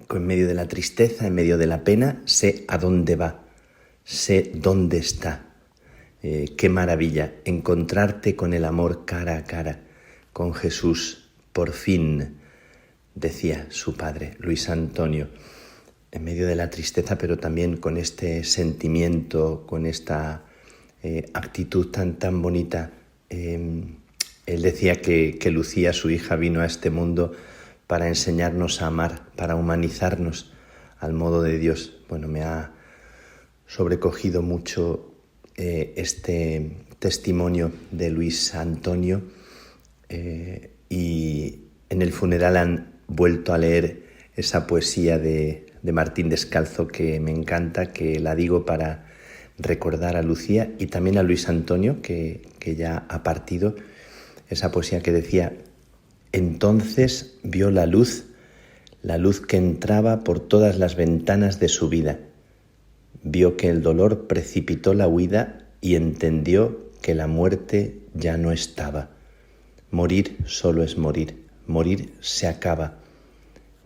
En medio de la tristeza, en medio de la pena, sé a dónde va, sé dónde está. Qué maravilla encontrarte con el amor cara a cara, con Jesús, por fin, decía su padre, Luis Antonio, en medio de la tristeza, pero también con este sentimiento, con esta actitud tan bonita. Él decía que Lucía, su hija, vino a este mundo para enseñarnos a amar, para humanizarnos al modo de Dios. Bueno, me ha sobrecogido mucho este testimonio de Luis Antonio, y en el funeral han vuelto a leer esa poesía de Martín Descalzo que me encanta, que la digo para recordar a Lucía y también a Luis Antonio, que ya ha partido. Esa poesía que decía: entonces vio la luz que entraba por todas las ventanas de su vida. Vio que el dolor precipitó la huida y entendió que la muerte ya no estaba. Morir solo es morir, morir se acaba.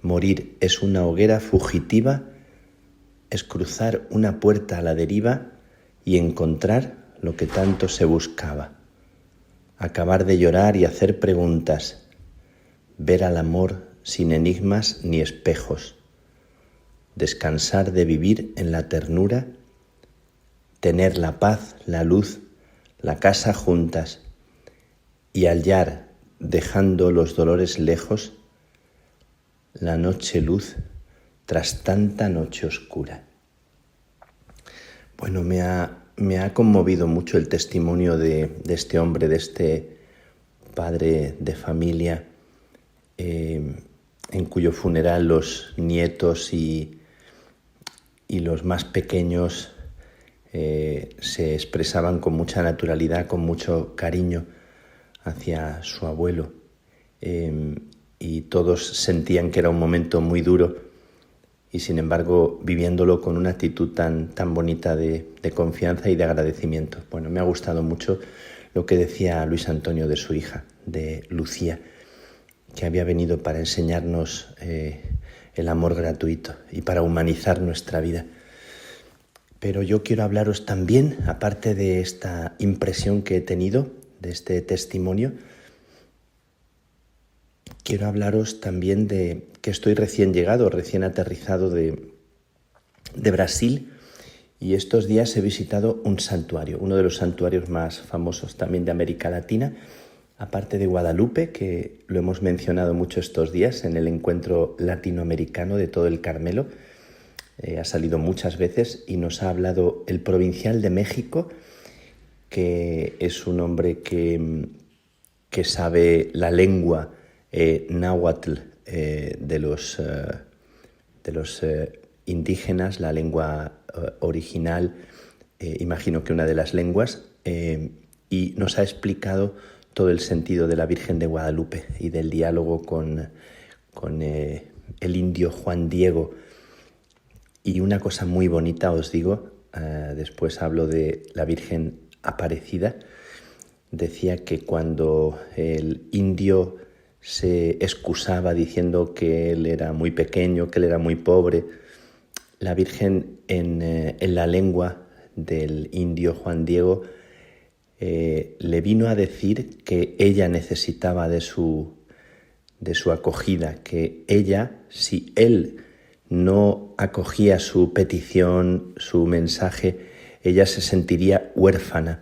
Morir es una hoguera fugitiva, es cruzar una puerta a la deriva y encontrar lo que tanto se buscaba. Acabar de llorar y hacer preguntas, ver al amor sin enigmas ni espejos, descansar de vivir en la ternura, tener la paz, la luz, la casa juntas y hallar, dejando los dolores lejos, la noche luz tras tanta noche oscura. Bueno, me ha conmovido mucho el testimonio de este hombre, de este padre de familia, en cuyo funeral los nietos y los más pequeños se expresaban con mucha naturalidad, con mucho cariño hacia su abuelo, y todos sentían que era un momento muy duro y sin embargo viviéndolo con una actitud tan bonita de confianza y de agradecimiento. Bueno, me ha gustado mucho lo que decía Luis Antonio de su hija, de Lucía, que había venido para enseñarnos el amor gratuito y para humanizar nuestra vida. Pero yo quiero hablaros también, aparte de esta impresión que he tenido, de este testimonio, quiero hablaros también de que estoy recién llegado, recién aterrizado de Brasil, y estos días he visitado un santuario, uno de los santuarios más famosos también de América Latina, aparte de Guadalupe, que lo hemos mencionado mucho estos días en el encuentro latinoamericano de todo el Carmelo. ha salido muchas veces y nos ha hablado el provincial de México, que es un hombre que sabe la lengua náhuatl de los indígenas, la lengua original, imagino que una de las lenguas, y nos ha explicado todo el sentido de la Virgen de Guadalupe y del diálogo con el indio Juan Diego. Y una cosa muy bonita os digo, después hablo de la Virgen Aparecida. Decía que cuando el indio se excusaba diciendo que él era muy pequeño, que él era muy pobre, la Virgen en la lengua del indio Juan Diego le vino a decir que ella necesitaba de su acogida, que ella, si él no acogía su petición, su mensaje, ella se sentiría huérfana,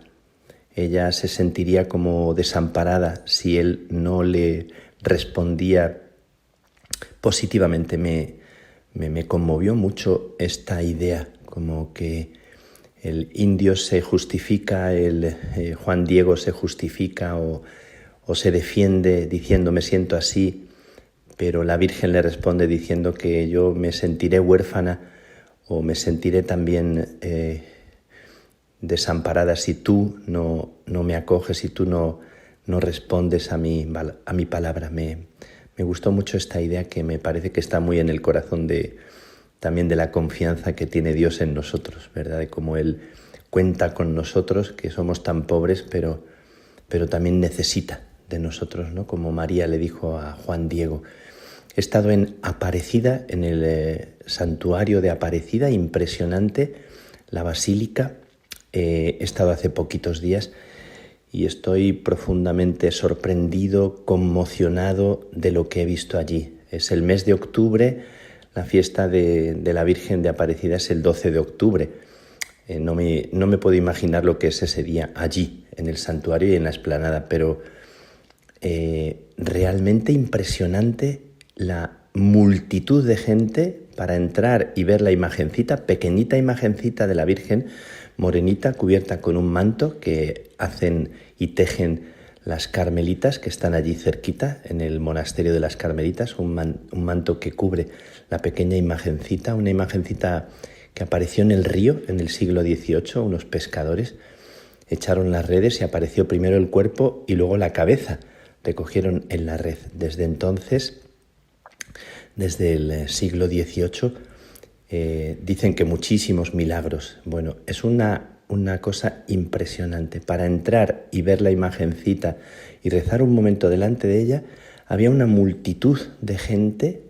ella se sentiría como desamparada si él no le respondía positivamente. Me conmovió mucho esta idea, como que el indio se justifica, Juan Diego se justifica o se defiende diciendo me siento así, pero la Virgen le responde diciendo que yo me sentiré huérfana o me sentiré también desamparada si tú no me acoges, si tú no respondes a mi palabra. Me gustó mucho esta idea, que me parece que está muy en el corazón también de la confianza que tiene Dios en nosotros, ¿verdad? De cómo Él cuenta con nosotros, que somos tan pobres, pero también necesita de nosotros, ¿no? Como María le dijo a Juan Diego. He estado en Aparecida, en el santuario de Aparecida, impresionante, la basílica. He estado hace poquitos días y estoy profundamente sorprendido, conmocionado de lo que he visto allí. Es el mes de octubre, la fiesta de la Virgen de Aparecida es el 12 de octubre. No me puedo imaginar lo que es ese día allí, en el santuario y en la explanada, pero realmente impresionante la multitud de gente para entrar y ver la imagencita, pequeñita imagencita de la Virgen, morenita, cubierta con un manto que hacen y tejen las carmelitas que están allí cerquita, en el monasterio de las Carmelitas, un manto que cubre la pequeña imagencita, una imagencita que apareció en el río en el siglo XVIII. Unos pescadores echaron las redes y apareció primero el cuerpo y luego la cabeza, recogieron en la red. Desde entonces, desde el siglo XVIII, dicen que muchísimos milagros. Bueno, es una cosa impresionante. Para entrar y ver la imagencita y rezar un momento delante de ella, había una multitud de gente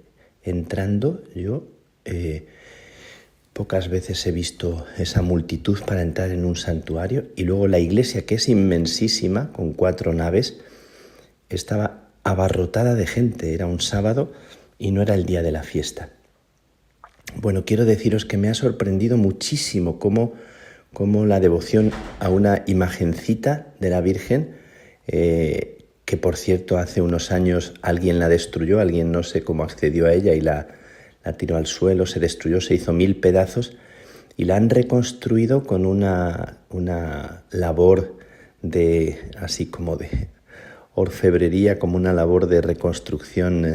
entrando. Yo pocas veces he visto esa multitud para entrar en un santuario. Y luego la iglesia, que es inmensísima, con 4 naves, estaba abarrotada de gente. Era un sábado y no era el día de la fiesta. Bueno, quiero deciros que me ha sorprendido muchísimo cómo la devoción a una imagencita de la Virgen, que por cierto hace unos años alguien la destruyó, alguien no sé cómo accedió a ella y la tiró al suelo, se destruyó, se hizo 1000 pedazos y la han reconstruido con una labor así como de orfebrería, como una labor de reconstrucción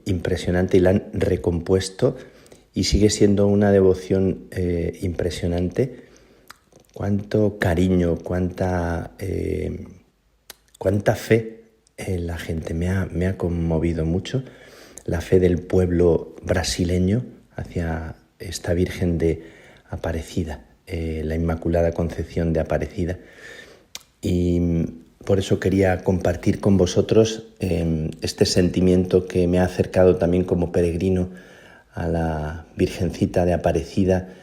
impresionante, y la han recompuesto y sigue siendo una devoción impresionante. Cuánto cariño, cuánta fe en la gente. Me ha conmovido mucho la fe del pueblo brasileño hacia esta Virgen de Aparecida, la Inmaculada Concepción de Aparecida. Y por eso quería compartir con vosotros este sentimiento que me ha acercado también como peregrino a la Virgencita de Aparecida,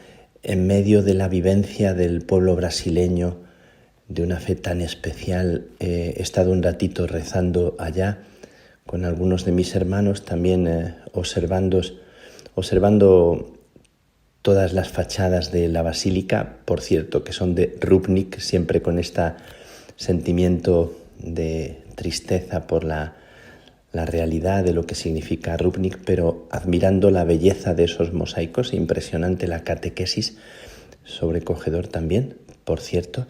en medio de la vivencia del pueblo brasileño, de una fe tan especial. He estado un ratito rezando allá con algunos de mis hermanos, también observando todas las fachadas de la basílica, por cierto, que son de Rupnik, siempre con este sentimiento de tristeza por la la realidad de lo que significa Rupnik, pero admirando la belleza de esos mosaicos, impresionante la catequesis, sobrecogedor también, por cierto,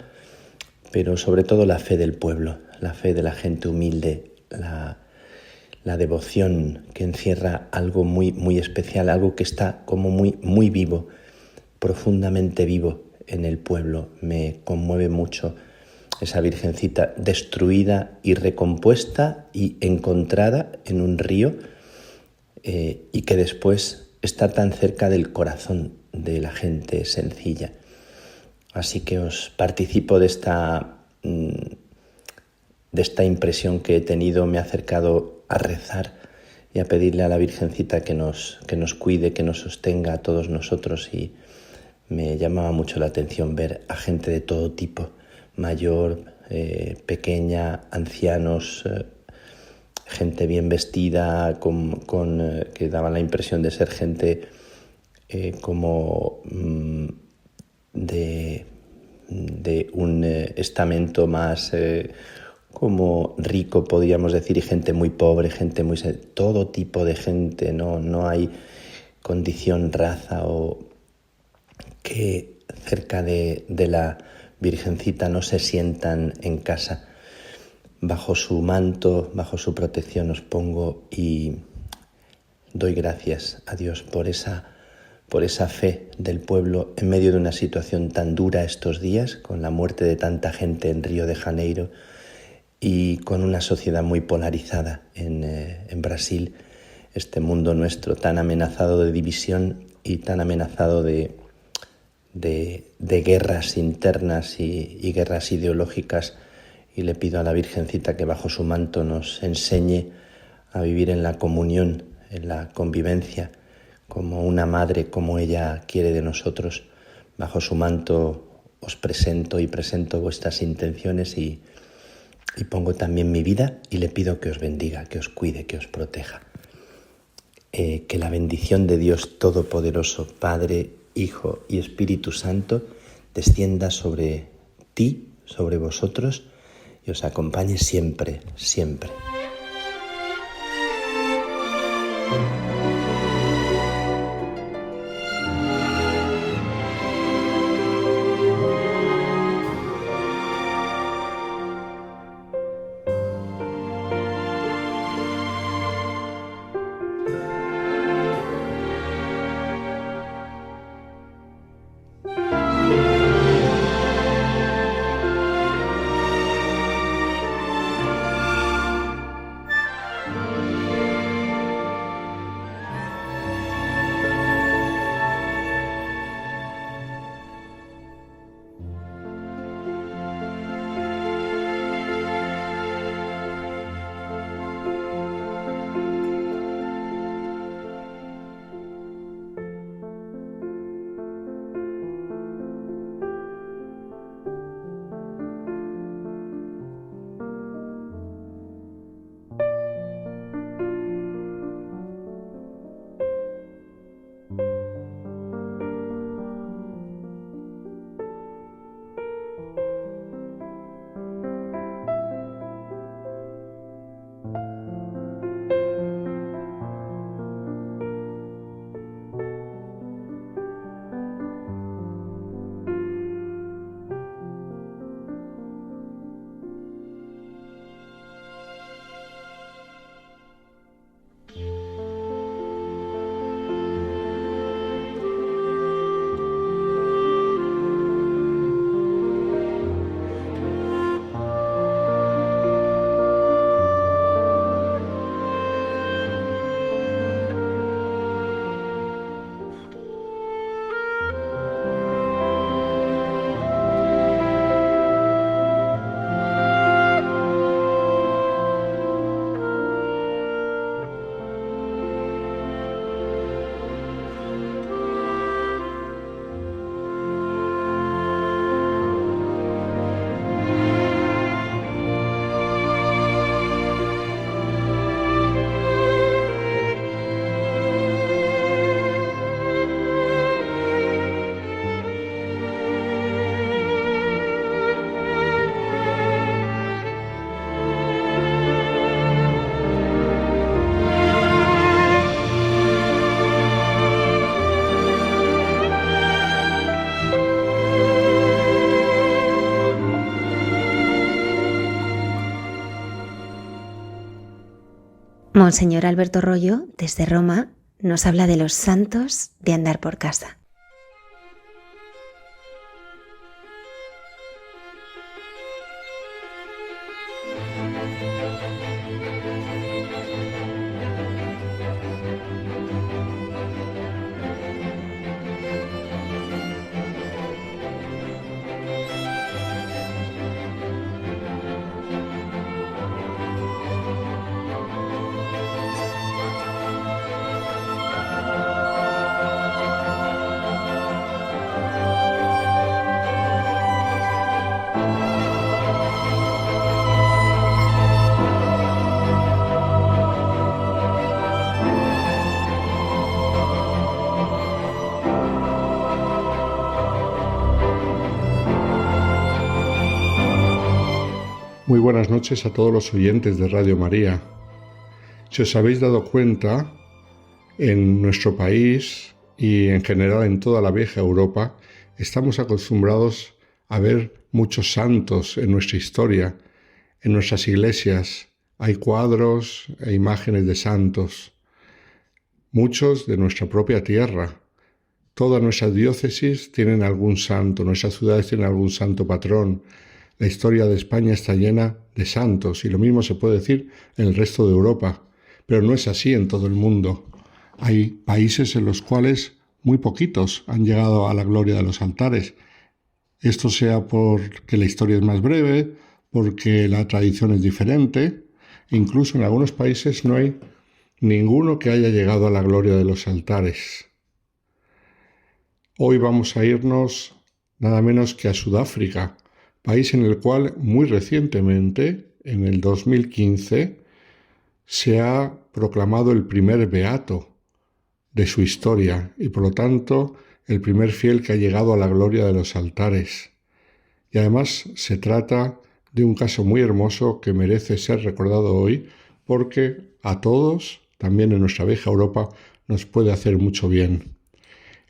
pero sobre todo la fe del pueblo, la fe de la gente humilde, la devoción que encierra algo muy, muy especial, algo que está como muy, muy vivo, profundamente vivo en el pueblo. Me conmueve mucho esa Virgencita destruida y recompuesta y encontrada en un río, y que después está tan cerca del corazón de la gente sencilla. Así que os participo de esta impresión que he tenido. Me he acercado a rezar y a pedirle a la Virgencita que nos cuide, que nos sostenga a todos nosotros, y me llamaba mucho la atención ver a gente de todo tipo, mayor, pequeña, ancianos, gente bien vestida, que daba la impresión de ser gente como de un estamento más como rico, podríamos decir, y gente muy pobre, gente muy... todo tipo de gente, no hay condición, raza, o que cerca de la Virgencita no se sientan en casa. Bajo su manto, bajo su protección os pongo, y doy gracias a Dios por esa fe del pueblo en medio de una situación tan dura estos días, con la muerte de tanta gente en Río de Janeiro y con una sociedad muy polarizada en Brasil, este mundo nuestro tan amenazado de división y tan amenazado de guerras internas y guerras ideológicas. Y le pido a la Virgencita que bajo su manto nos enseñe a vivir en la comunión, en la convivencia, como una madre, como ella quiere de nosotros. Bajo su manto os presento y presento vuestras intenciones, y pongo también mi vida, y le pido que os bendiga, que os cuide, que os proteja. Que la bendición de Dios Todopoderoso, Padre, Hijo y Espíritu Santo, descienda sobre ti, sobre vosotros, y os acompañe siempre, siempre.
Monseñor Alberto Rollo, desde Roma, nos habla de los santos de andar por casa.
Muy buenas noches a todos los oyentes de Radio María. Si os habéis dado cuenta, en nuestro país y en general en toda la vieja Europa, estamos acostumbrados a ver muchos santos en nuestra historia. En nuestras iglesias hay cuadros e imágenes de santos, muchos de nuestra propia tierra. Todas nuestras diócesis tienen algún santo, nuestras ciudades tienen algún santo patrón. La historia de España está llena de santos y lo mismo se puede decir en el resto de Europa, pero no es así en todo el mundo. Hay países en los cuales muy poquitos han llegado a la gloria de los altares. Esto sea porque la historia es más breve, porque la tradición es diferente. Incluso en algunos países no hay ninguno que haya llegado a la gloria de los altares. Hoy vamos a irnos nada menos que a Sudáfrica, país en el cual muy recientemente, en el 2015, se ha proclamado el primer beato de su historia y por lo tanto el primer fiel que ha llegado a la gloria de los altares. Y además se trata de un caso muy hermoso que merece ser recordado hoy porque a todos, también en nuestra vieja Europa, nos puede hacer mucho bien.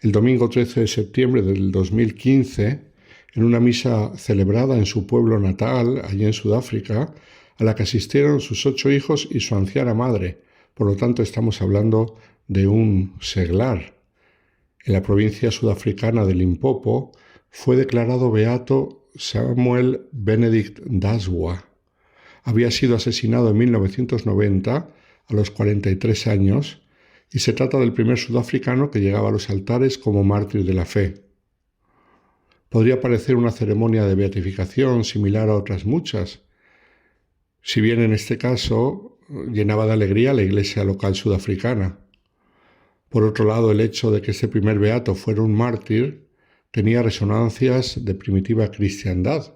El domingo 13 de septiembre del 2015, en una misa celebrada en su pueblo natal, allí en Sudáfrica, a la que asistieron sus 8 hijos y su anciana madre. Por lo tanto, estamos hablando de un seglar. En la provincia sudafricana de Limpopo fue declarado beato Samuel Benedict Daswa. Había sido asesinado en 1990, a los 43 años, y se trata del primer sudafricano que llegaba a los altares como mártir de la fe. Podría parecer una ceremonia de beatificación similar a otras muchas, si bien en este caso llenaba de alegría la iglesia local sudafricana. Por otro lado, el hecho de que este primer beato fuera un mártir tenía resonancias de primitiva cristiandad,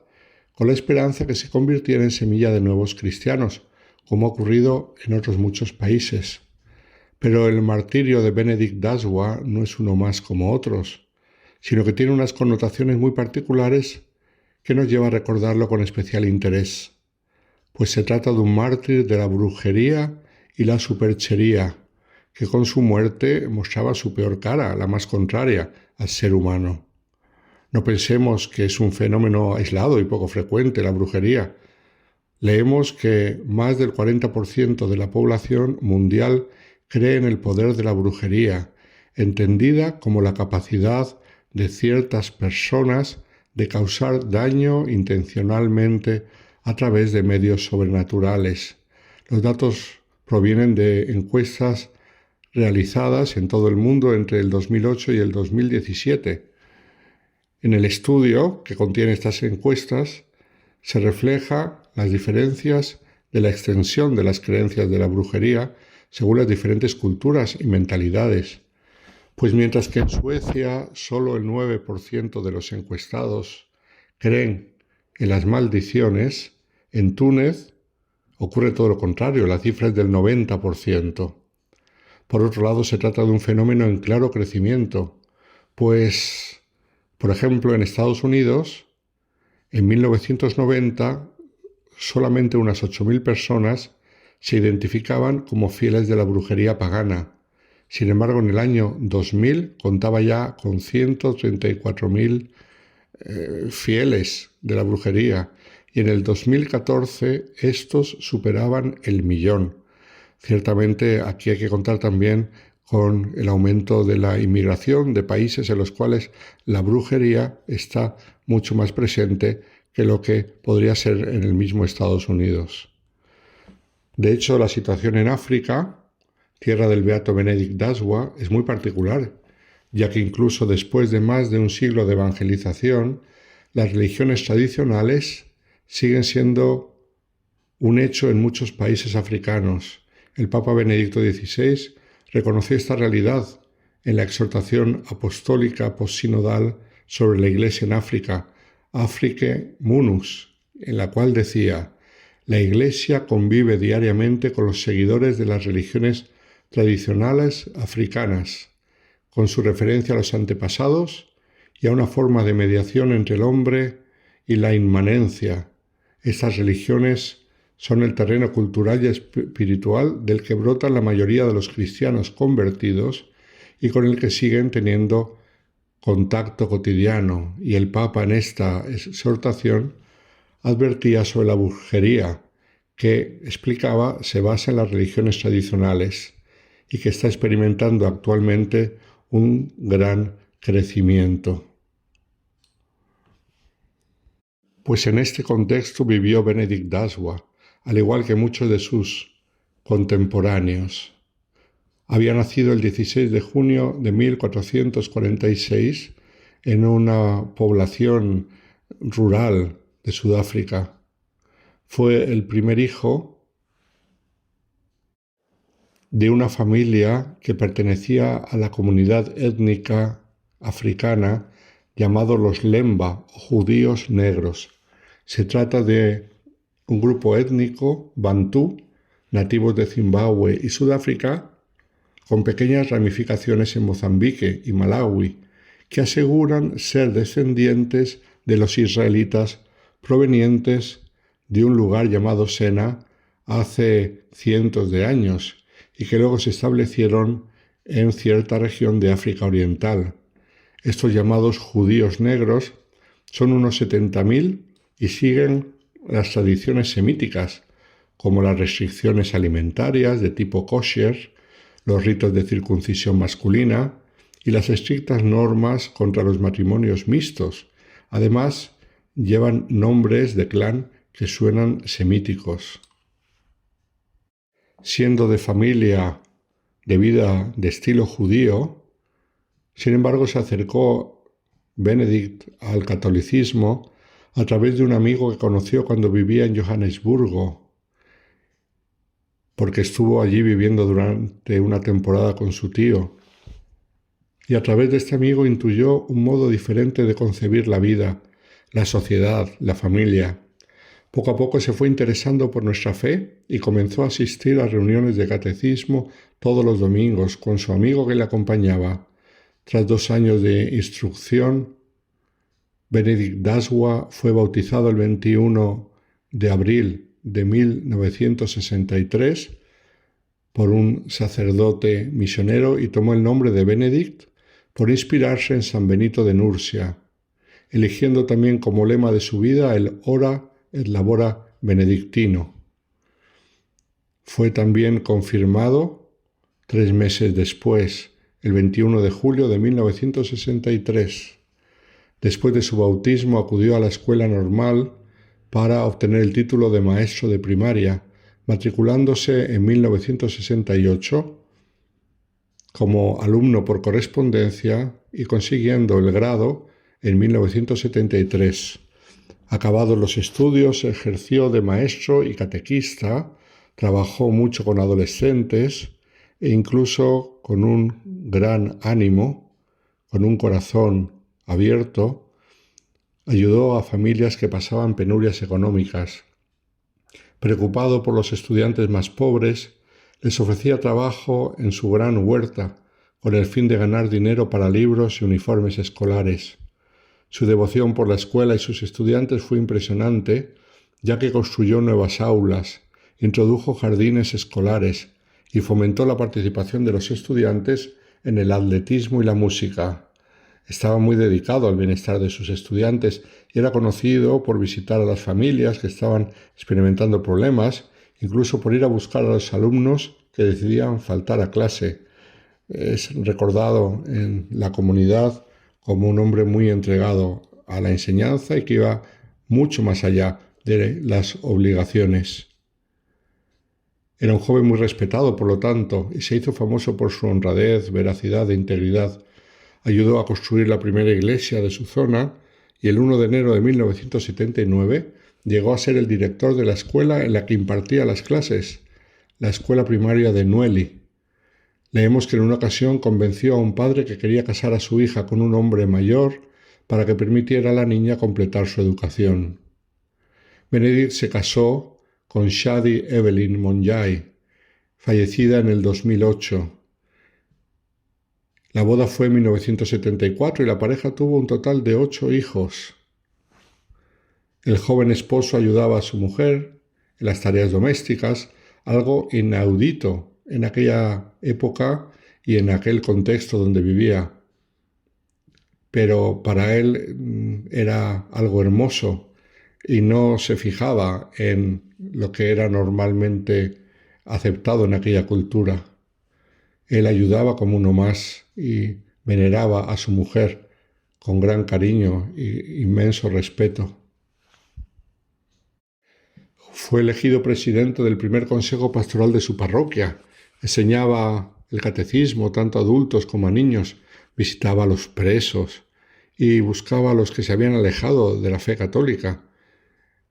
con la esperanza que se convirtiera en semilla de nuevos cristianos, como ha ocurrido en otros muchos países. Pero el martirio de Benedict Daswa no es uno más como otros, sino que tiene unas connotaciones muy particulares que nos lleva a recordarlo con especial interés, pues se trata de un mártir de la brujería y la superchería, que con su muerte mostraba su peor cara, la más contraria al ser humano. No pensemos que es un fenómeno aislado y poco frecuente la brujería. Leemos que más del 40% de la población mundial cree en el poder de la brujería, entendida como la capacidad de ciertas personas de causar daño intencionalmente a través de medios sobrenaturales. Los datos provienen de encuestas realizadas en todo el mundo entre el 2008 y el 2017. En el estudio que contiene estas encuestas se refleja las diferencias de la extensión de las creencias de la brujería según las diferentes culturas y mentalidades. Pues mientras que en Suecia solo el 9% de los encuestados creen en las maldiciones, en Túnez ocurre todo lo contrario, la cifra es del 90%. Por otro lado, se trata de un fenómeno en claro crecimiento, pues, por ejemplo, en Estados Unidos, en 1990, solamente unas 8.000 personas se identificaban como fieles de la brujería pagana. Sin embargo, en el año 2000 contaba ya con 134.000 fieles de la brujería y en el 2014 estos superaban el 1.000.000, Ciertamente aquí hay que contar también con el aumento de la inmigración de países en los cuales la brujería está mucho más presente que lo que podría ser en el mismo Estados Unidos. De hecho, la situación en África, tierra del beato Benedict Daswa, es muy particular, ya que incluso después de más de un siglo de evangelización, las religiones tradicionales siguen siendo un hecho en muchos países africanos. El Papa Benedicto XVI reconoció esta realidad en la exhortación apostólica postsinodal sobre la Iglesia en África, Afrique Munus, en la cual decía: la Iglesia convive diariamente con los seguidores de las religiones tradicionales africanas, con su referencia a los antepasados y a una forma de mediación entre el hombre y la inmanencia. Estas religiones son el terreno cultural y espiritual del que brotan la mayoría de los cristianos convertidos y con el que siguen teniendo contacto cotidiano, y el Papa en esta exhortación advertía sobre la brujería, que explicaba se basa en las religiones tradicionales y que está experimentando actualmente un gran crecimiento. Pues en este contexto vivió Benedict Daswa, al igual que muchos de sus contemporáneos. Había nacido el 16 de junio de 1446 en una población rural de Sudáfrica. Fue el primer hijo de una familia que pertenecía a la comunidad étnica africana llamado los Lemba, o judíos negros. Se trata de un grupo étnico bantú, nativos de Zimbabue y Sudáfrica, con pequeñas ramificaciones en Mozambique y Malawi, que aseguran ser descendientes de los israelitas provenientes de un lugar llamado Sena hace cientos de años y que luego se establecieron en cierta región de África Oriental. Estos llamados judíos negros son unos 70.000 y siguen las tradiciones semíticas, como las restricciones alimentarias de tipo kosher, los ritos de circuncisión masculina y las estrictas normas contra los matrimonios mixtos. Además, llevan nombres de clan que suenan semíticos. Siendo de familia de vida de estilo judío, sin embargo se acercó Benedict al catolicismo a través de un amigo que conoció cuando vivía en Johannesburgo, porque estuvo allí viviendo durante una temporada con su tío. Y a través de este amigo intuyó un modo diferente de concebir la vida, la sociedad, la familia. Poco a poco se fue interesando por nuestra fe y comenzó a asistir a reuniones de catecismo todos los domingos con su amigo que le acompañaba. Tras 2 años de instrucción, Benedict Daswa fue bautizado el 21 de abril de 1963 por un sacerdote misionero y tomó el nombre de Benedict por inspirarse en San Benito de Nursia, eligiendo también como lema de su vida el Ora et Labora benedictino. Fue también confirmado 3 meses después, el 21 de julio de 1963. Después de su bautismo acudió a la escuela normal para obtener el título de maestro de primaria, matriculándose en 1968 como alumno por correspondencia y consiguiendo el grado en 1973. Acabados los estudios, ejerció de maestro y catequista, trabajó mucho con adolescentes e incluso con un gran ánimo, con un corazón abierto, ayudó a familias que pasaban penurias económicas. Preocupado por los estudiantes más pobres, les ofrecía trabajo en su gran huerta con el fin de ganar dinero para libros y uniformes escolares. Su devoción por la escuela y sus estudiantes fue impresionante, ya que construyó nuevas aulas, introdujo jardines escolares y fomentó la participación de los estudiantes en el atletismo y la música. Estaba muy dedicado al bienestar de sus estudiantes y era conocido por visitar a las familias que estaban experimentando problemas, incluso por ir a buscar a los alumnos que decidían faltar a clase. Es recordado en la comunidad como un hombre muy entregado a la enseñanza y que iba mucho más allá de las obligaciones. Era un joven muy respetado, por lo tanto, y se hizo famoso por su honradez, veracidad e integridad. Ayudó a construir la primera iglesia de su zona y el 1 de enero de 1979 llegó a ser el director de la escuela en la que impartía las clases, la escuela primaria de Nueli. Leemos que en una ocasión convenció a un padre que quería casar a su hija con un hombre mayor para que permitiera a la niña completar su educación. Benedict se casó con Shadi Evelyn Monjay, fallecida en el 2008. La boda fue en 1974 y la pareja tuvo un total de 8 hijos. El joven esposo ayudaba a su mujer en las tareas domésticas, algo inaudito en aquella época y en aquel contexto donde vivía. Pero para él era algo hermoso y no se fijaba en lo que era normalmente aceptado en aquella cultura. Él ayudaba como uno más y veneraba a su mujer con gran cariño e inmenso respeto. Fue elegido presidente del primer consejo pastoral de su parroquia. Enseñaba el catecismo tanto a adultos como a niños, visitaba a los presos y buscaba a los que se habían alejado de la fe católica.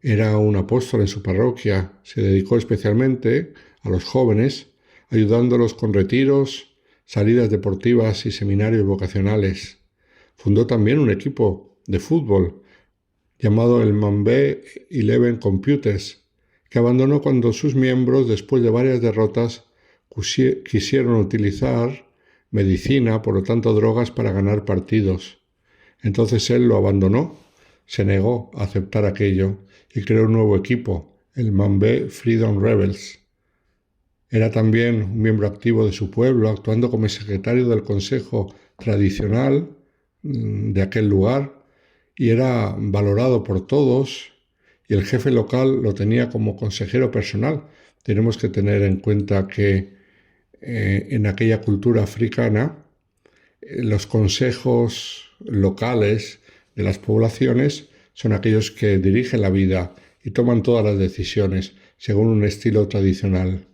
Era un apóstol en su parroquia, se dedicó especialmente a los jóvenes, ayudándolos con retiros, salidas deportivas y seminarios vocacionales. Fundó también un equipo de fútbol llamado el Mambé 11 Computers, que abandonó cuando sus miembros, después de varias derrotas, quisieron utilizar medicina, por lo tanto drogas, para ganar partidos. Entonces él lo abandonó, se negó a aceptar aquello y creó un nuevo equipo, el Mambé Freedom Rebels. Era también un miembro activo de su pueblo, actuando como secretario del consejo tradicional de aquel lugar, y era valorado por todos, y el jefe local lo tenía como consejero personal. Tenemos que tener en cuenta que en aquella cultura africana los consejos locales de las poblaciones son aquellos que dirigen la vida y toman todas las decisiones según un estilo tradicional.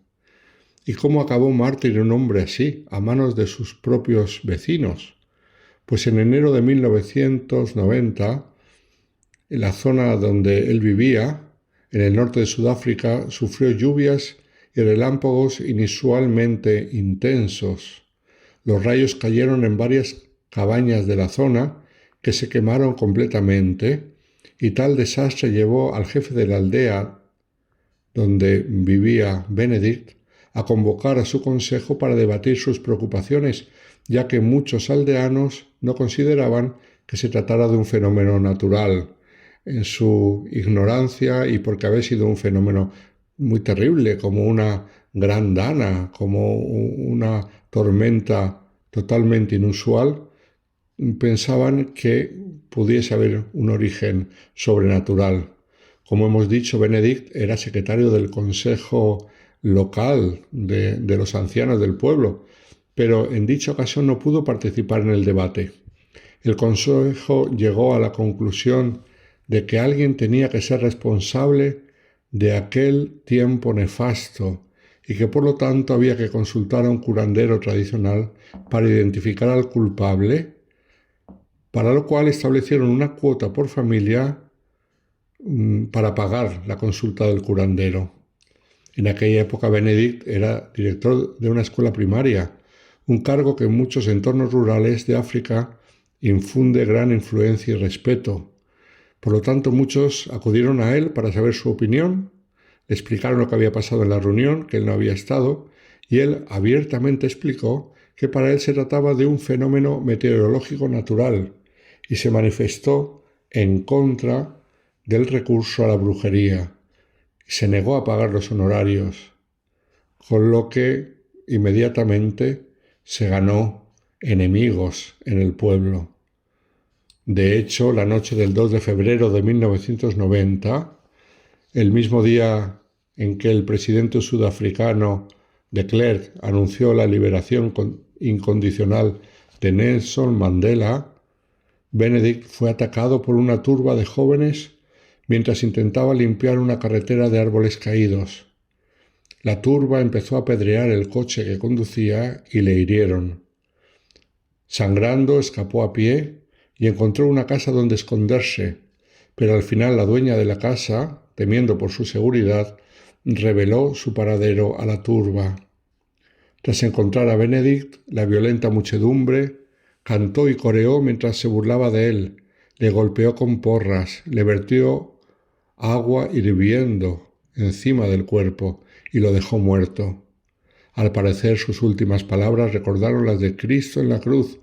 ¿Y cómo acabó un mártir un hombre así, a manos de sus propios vecinos? Pues en enero de 1990, en la zona donde él vivía, en el norte de Sudáfrica, sufrió lluvias y relámpagos inusualmente intensos. Los rayos cayeron en varias cabañas de la zona que se quemaron completamente, y tal desastre llevó al jefe de la aldea donde vivía Benedict a convocar a su consejo para debatir sus preocupaciones, ya que muchos aldeanos no consideraban que se tratara de un fenómeno natural, en su ignorancia y porque había sido un fenómeno muy terrible, como una gran dana, como una tormenta totalmente inusual. Pensaban que pudiese haber un origen sobrenatural. Como hemos dicho, Benedict era secretario del consejo local de los ancianos del pueblo, pero en dicha ocasión no pudo participar en el debate. El consejo llegó a la conclusión de que alguien tenía que ser responsable de aquel tiempo nefasto y que por lo tanto había que consultar a un curandero tradicional para identificar al culpable, para lo cual establecieron una cuota por familia para pagar la consulta del curandero. En aquella época Benedict era director de una escuela primaria, un cargo que en muchos entornos rurales de África infunde gran influencia y respeto. Por lo tanto, muchos acudieron a él para saber su opinión, le explicaron lo que había pasado en la reunión, que él no había estado, y él abiertamente explicó que para él se trataba de un fenómeno meteorológico natural y se manifestó en contra del recurso a la brujería y se negó a pagar los honorarios, con lo que inmediatamente se ganó enemigos en el pueblo. De hecho, la noche del 2 de febrero de 1990, el mismo día en que el presidente sudafricano de Klerk anunció la liberación incondicional de Nelson Mandela, Benedict fue atacado por una turba de jóvenes mientras intentaba limpiar una carretera de árboles caídos. La turba empezó a apedrear el coche que conducía y le hirieron. Sangrando, escapó a pie y encontró una casa donde esconderse, pero al final la dueña de la casa, temiendo por su seguridad, reveló su paradero a la turba. Tras encontrar a Benedict, la violenta muchedumbre cantó y coreó mientras se burlaba de él, le golpeó con porras, le vertió agua hirviendo encima del cuerpo y lo dejó muerto. Al parecer sus últimas palabras recordaron las de Cristo en la cruz: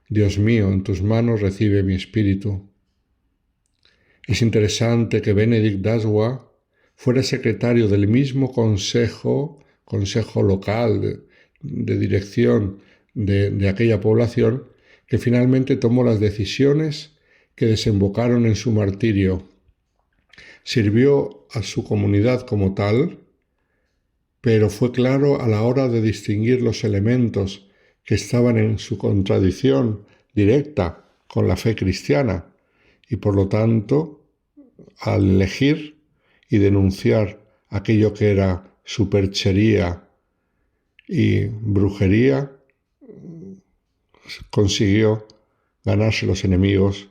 Dios mío, en tus manos recibe mi espíritu. Es interesante que Benedict Daswa fuera secretario del mismo consejo local de dirección de aquella población, que finalmente tomó las decisiones que desembocaron en su martirio. Sirvió a su comunidad como tal, pero fue claro a la hora de distinguir los elementos que estaban en su contradicción directa con la fe cristiana y, por lo tanto, al elegir y denunciar aquello que era superchería y brujería, consiguió ganarse los enemigos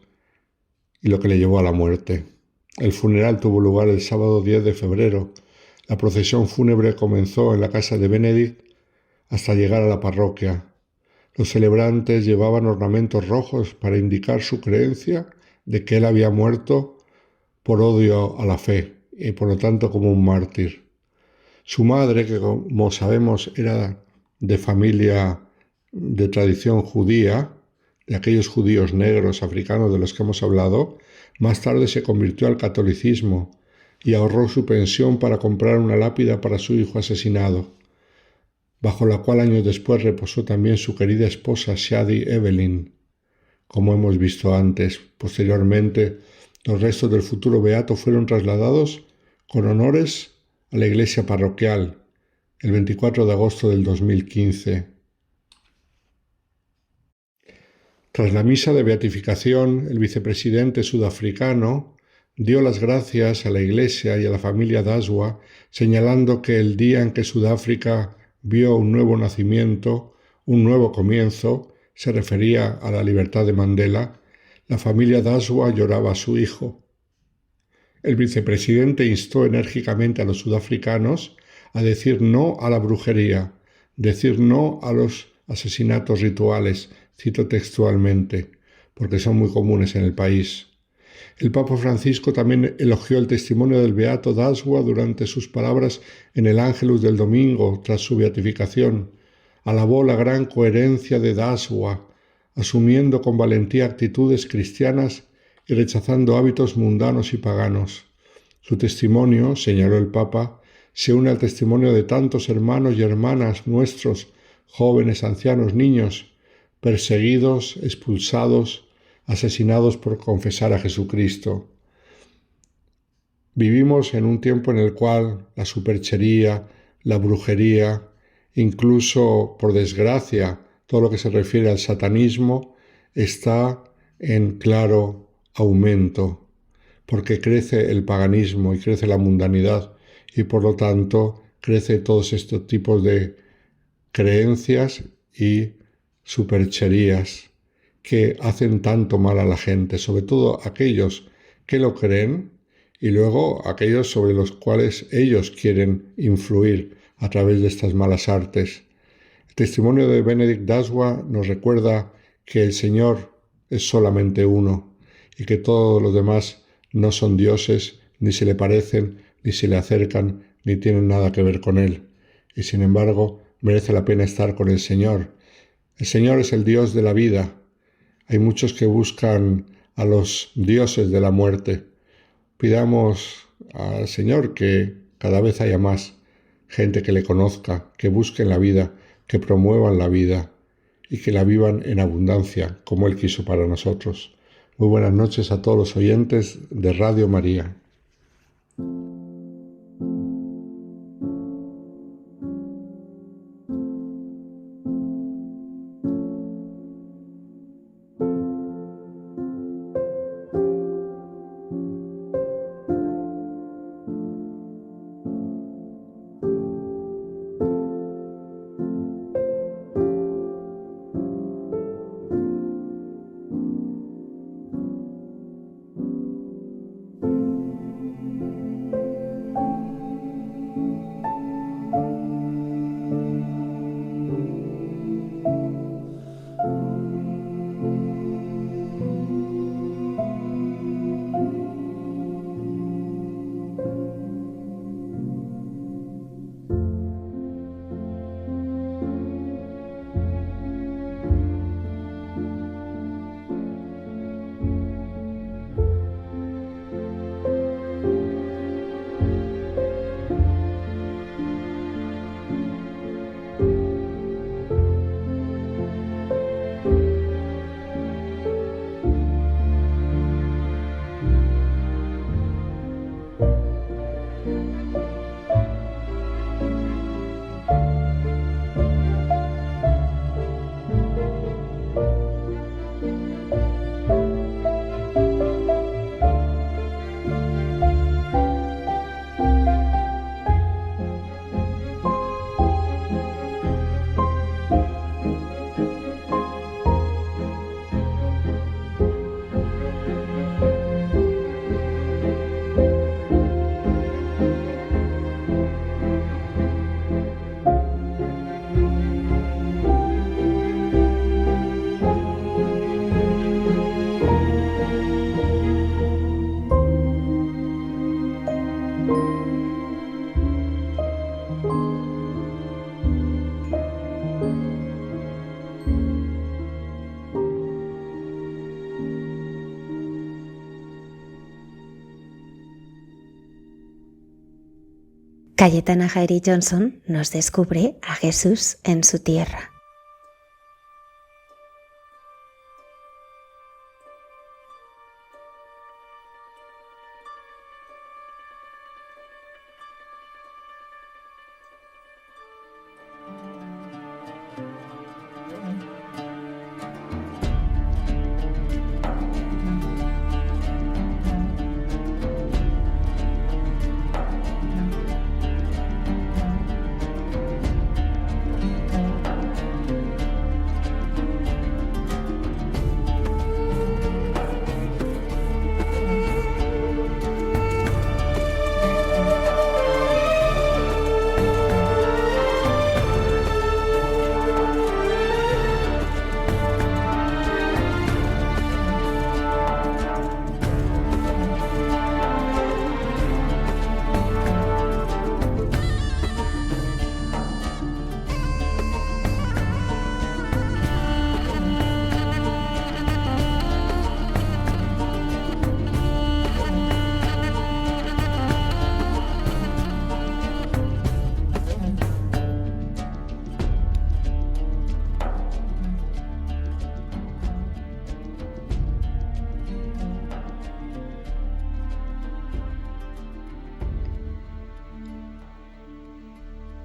y lo que le llevó a la muerte. El funeral tuvo lugar el sábado 10 de febrero. La procesión fúnebre comenzó en la casa de Benedict hasta llegar a la parroquia. Los celebrantes llevaban ornamentos rojos para indicar su creencia de que él había muerto por odio a la fe y por lo tanto como un mártir. Su madre, que como sabemos era de familia de tradición judía, de aquellos judíos negros africanos de los que hemos hablado, más tarde se convirtió al catolicismo y ahorró su pensión para comprar una lápida para su hijo asesinado, bajo la cual años después reposó también su querida esposa Shadi Evelyn. Como hemos visto antes, posteriormente los restos del futuro beato fueron trasladados con honores a la iglesia parroquial el 24 de agosto del 2015. Tras la misa de beatificación, el vicepresidente sudafricano dio las gracias a la Iglesia y a la familia Daswa, señalando que el día en que Sudáfrica vio un nuevo nacimiento, un nuevo comienzo, se refería a la libertad de Mandela, la familia Daswa lloraba a su hijo. El vicepresidente instó enérgicamente a los sudafricanos a decir no a la brujería, decir no a los asesinatos rituales, cito textualmente, porque son muy comunes en el país. El Papa Francisco también elogió el testimonio del beato Daswa durante sus palabras en el Ángelus del domingo tras su beatificación. Alabó la gran coherencia de Daswa, asumiendo con valentía actitudes cristianas y rechazando hábitos mundanos y paganos. Su testimonio, señaló el Papa, se une al testimonio de tantos hermanos y hermanas nuestros, jóvenes, ancianos, niños, perseguidos, expulsados, asesinados por confesar a Jesucristo. Vivimos en un tiempo en el cual la superchería, la brujería, incluso, por desgracia, todo lo que se refiere al satanismo, está en claro aumento, porque crece el paganismo y crece la mundanidad y, por lo tanto, crece todos estos tipos de creencias y supercherías que hacen tanto mal a la gente, sobre todo aquellos que lo creen y luego aquellos sobre los cuales ellos quieren influir a través de estas malas artes. El testimonio de Benedict Daswa nos recuerda que el Señor es solamente uno y que todos los demás no son dioses, ni se le parecen, ni se le acercan, ni tienen nada que ver con Él. Y sin embargo, merece la pena estar con el Señor. El Señor es el Dios de la vida. Hay muchos que buscan a los dioses de la muerte. Pidamos al Señor que cada vez haya más gente que le conozca, que busquen la vida, que promuevan la vida y que la vivan en abundancia, como Él quiso para nosotros. Muy buenas noches a todos los oyentes de Radio María.
Cayetana Jairi Johnson nos descubre a Jesús en su tierra.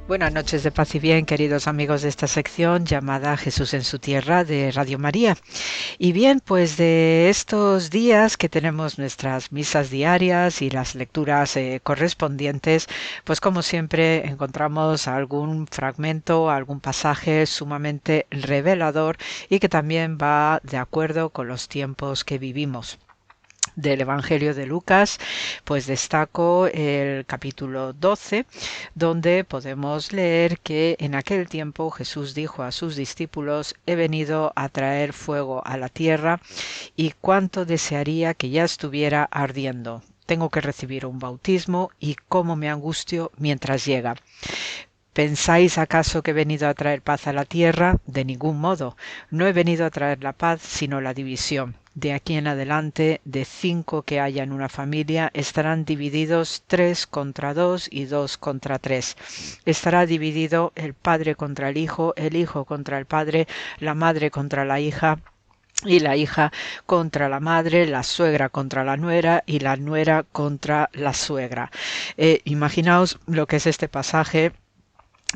Buenas noches de paz y bien, queridos amigos de esta sección llamada Jesús en su tierra de Radio María. Y bien, pues de estos días que tenemos nuestras misas diarias y las lecturas correspondientes, pues como siempre encontramos algún fragmento, algún pasaje sumamente revelador y que también va de acuerdo con los tiempos que vivimos. Del Evangelio de Lucas, pues destaco el capítulo 12, donde podemos leer que en aquel tiempo Jesús dijo a sus discípulos: he venido a traer fuego a la tierra y cuánto desearía que ya estuviera ardiendo. Tengo que recibir un bautismo y cómo me angustio mientras llega. ¿Pensáis acaso que he venido a traer paz a la tierra? De ningún modo. No he venido a traer la paz, sino la división. De aquí en adelante, de 5 que haya en una familia, estarán divididos 3 contra 2 y 2 contra 3. Estará dividido el padre contra el hijo contra el padre, la madre contra la hija, y la hija contra la madre, la suegra contra la nuera y la nuera contra la suegra. Imaginaos lo que es este pasaje.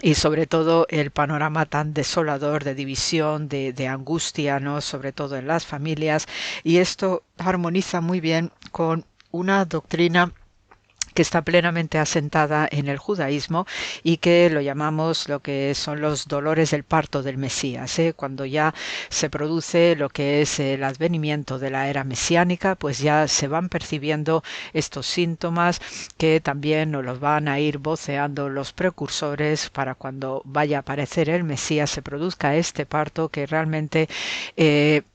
Y sobre todo el panorama tan desolador de división, de angustia, ¿no? Sobre todo en las familias. Y esto armoniza muy bien con una doctrina que está plenamente asentada en el judaísmo y que lo llamamos lo que son los dolores del parto del Mesías. Cuando ya se produce lo que es el advenimiento de la era mesiánica, pues ya se van percibiendo estos síntomas que también nos los van a ir voceando los precursores para cuando vaya a aparecer el Mesías se produzca este parto que realmente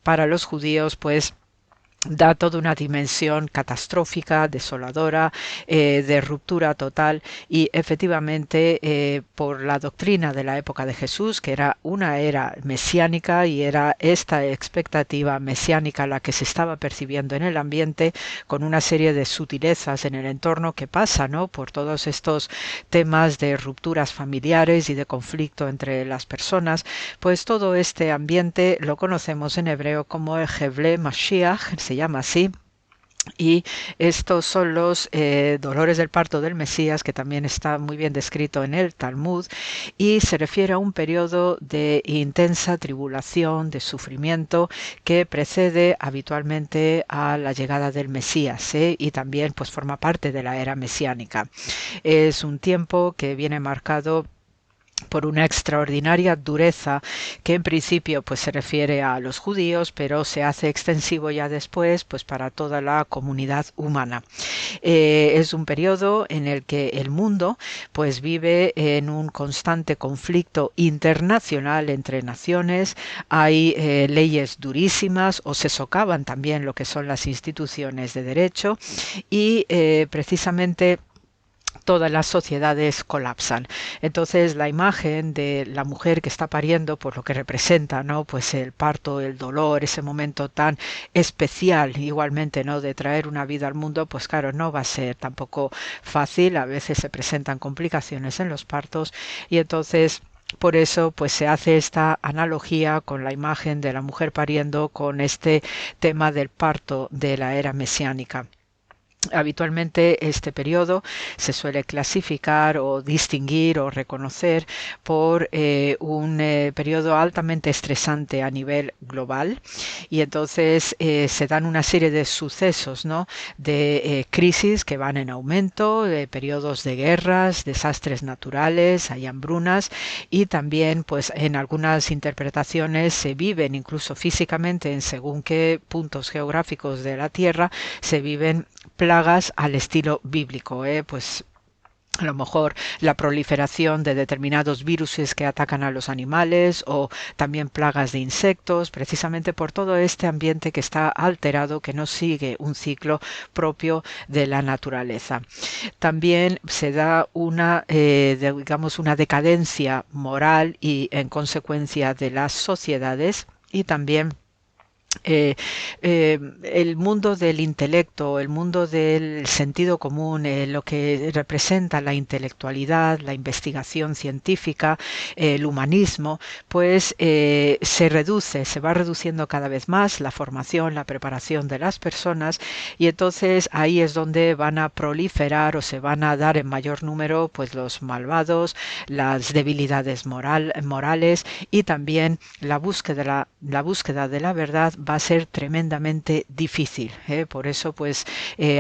para los judíos pues da toda una dimensión catastrófica, desoladora, de ruptura total y efectivamente por la doctrina de la época de Jesús, que era una era mesiánica y era esta expectativa mesiánica la que se estaba percibiendo en el ambiente con una serie de sutilezas en el entorno que pasa, ¿no? Por todos estos temas de rupturas familiares y de conflicto entre las personas, pues todo este ambiente lo conocemos en hebreo como el Hevle Mashiach, se llama así, y estos son los dolores del parto del Mesías, que también está muy bien descrito en el Talmud, y se refiere a un periodo de intensa tribulación, de sufrimiento, que precede habitualmente a la llegada del Mesías, y también pues forma parte de la era mesiánica. Es un tiempo que viene marcado por una extraordinaria dureza que en principio pues se refiere a los judíos, pero se hace extensivo ya después pues para toda la comunidad humana. Es un periodo en el que el mundo pues vive en un constante conflicto internacional entre naciones, hay leyes durísimas o se socavan también lo que son las instituciones de derecho y precisamente todas las sociedades colapsan. Entonces la imagen de la mujer que está pariendo, por lo que representa, ¿no? Pues el parto, el dolor, ese momento tan especial, igualmente, ¿no? De traer una vida al mundo, pues claro, no va a ser tampoco fácil. A veces se presentan complicaciones en los partos y entonces por eso pues se hace esta analogía con la imagen de la mujer pariendo con este tema del parto de la era mesiánica. Habitualmente este periodo se suele clasificar o distinguir o reconocer por un periodo altamente estresante a nivel global y entonces se dan una serie de sucesos, ¿no? De crisis que van en aumento, periodos de guerras, desastres naturales, hay hambrunas y también pues en algunas interpretaciones se viven incluso físicamente en según qué puntos geográficos de la Tierra se viven plagas al estilo bíblico, pues a lo mejor la proliferación de determinados virus que atacan a los animales o también plagas de insectos, precisamente por todo este ambiente que está alterado, que no sigue un ciclo propio de la naturaleza. También se da una, digamos, una decadencia moral y en consecuencia de las sociedades y también el mundo del intelecto, el mundo del sentido común, lo que representa la intelectualidad, la investigación científica, el humanismo, pues se reduce, se va reduciendo cada vez más la formación, la preparación de las personas y entonces ahí es donde van a proliferar o se van a dar en mayor número pues los malvados, las debilidades morales y también la búsqueda de la verdad va a ser tremendamente difícil. Por eso, pues,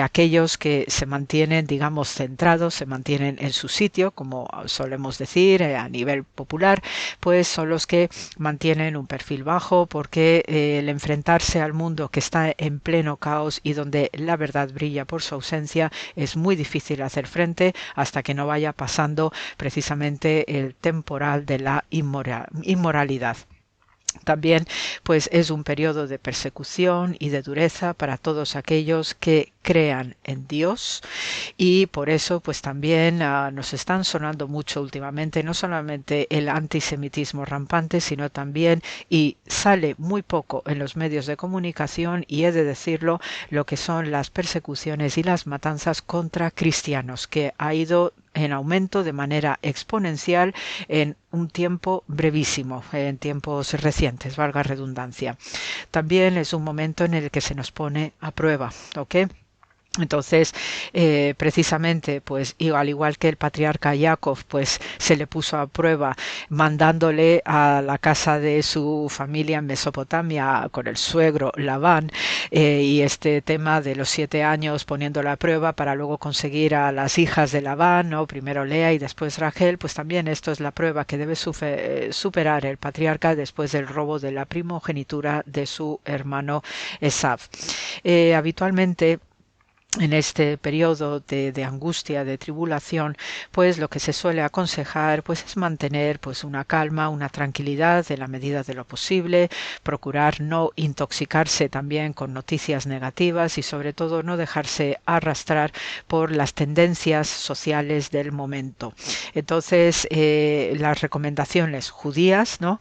aquellos que se mantienen, digamos, centrados, se mantienen en su sitio, como solemos decir a nivel popular, pues son los que mantienen un perfil bajo porque el enfrentarse al mundo que está en pleno caos y donde la verdad brilla por su ausencia es muy difícil hacer frente hasta que no vaya pasando precisamente el temporal de la inmoralidad. También pues es un periodo de persecución y de dureza para todos aquellos que crean en Dios y por eso pues también nos están sonando mucho últimamente no solamente el antisemitismo rampante sino también y sale muy poco en los medios de comunicación y he de decirlo lo que son las persecuciones y las matanzas contra cristianos que ha ido en aumento de manera exponencial en un tiempo brevísimo, en tiempos recientes, valga redundancia. También es un momento en el que se nos pone a prueba, ¿ok? Entonces, precisamente, pues al igual que el patriarca Jacob, pues se le puso a prueba mandándole a la casa de su familia en Mesopotamia con el suegro Labán y este tema de los 7 años poniéndolo a prueba para luego conseguir a las hijas de Labán, ¿no? Primero Lea y después Rachel, pues también esto es la prueba que debe superar el patriarca después del robo de la primogenitura de su hermano Esav. Habitualmente en este periodo de angustia, de tribulación, pues lo que se suele aconsejar pues es mantener pues una calma, una tranquilidad en la medida de lo posible, procurar no intoxicarse también con noticias negativas y sobre todo no dejarse arrastrar por las tendencias sociales del momento. Entonces las recomendaciones judías, ¿no?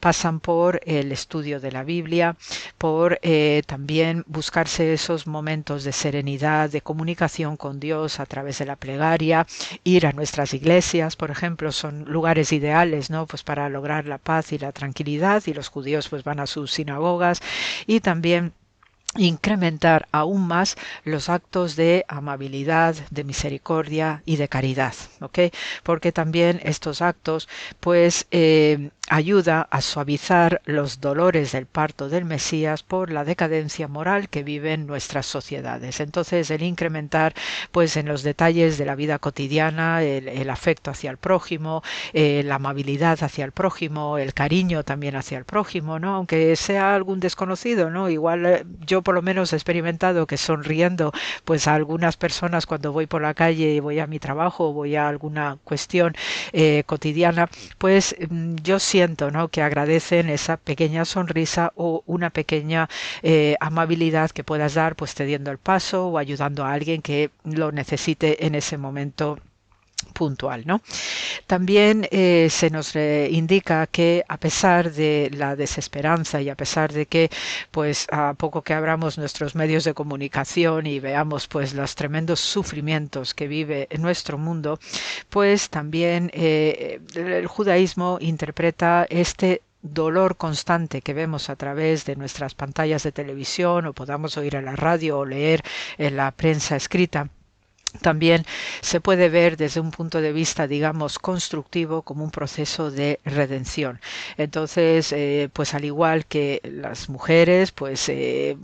Pasan por el estudio de la Biblia, por también buscarse esos momentos de serenidad, de comunicación con Dios a través de la plegaria, ir a nuestras iglesias, por ejemplo, son lugares ideales, ¿no? Pues para lograr la paz y la tranquilidad y los judíos pues van a sus sinagogas y también incrementar aún más los actos de amabilidad, de misericordia y de caridad, ¿ok? Porque también estos actos pues ayuda a suavizar los dolores del parto del Mesías por la decadencia moral que viven nuestras sociedades. Entonces el incrementar pues en los detalles de la vida cotidiana, el afecto hacia el prójimo, la amabilidad hacia el prójimo, el cariño también hacia el prójimo, ¿no? Aunque sea algún desconocido, ¿no? Igual yo yo por lo menos he experimentado que sonriendo pues a algunas personas cuando voy por la calle y voy a mi trabajo o voy a alguna cuestión cotidiana, pues yo siento, ¿no?, que agradecen esa pequeña sonrisa o una pequeña amabilidad que puedas dar pues cediendo el paso o ayudando a alguien que lo necesite en ese momento puntual, ¿no? También se nos indica que a pesar de la desesperanza y a pesar de que pues a poco que abramos nuestros medios de comunicación y veamos pues los tremendos sufrimientos que vive en nuestro mundo, pues también el judaísmo interpreta este dolor constante que vemos a través de nuestras pantallas de televisión o podamos oír en la radio o leer en la prensa escrita. También se puede ver desde un punto de vista, digamos, constructivo como un proceso de redención. Entonces, pues al igual que las mujeres, pues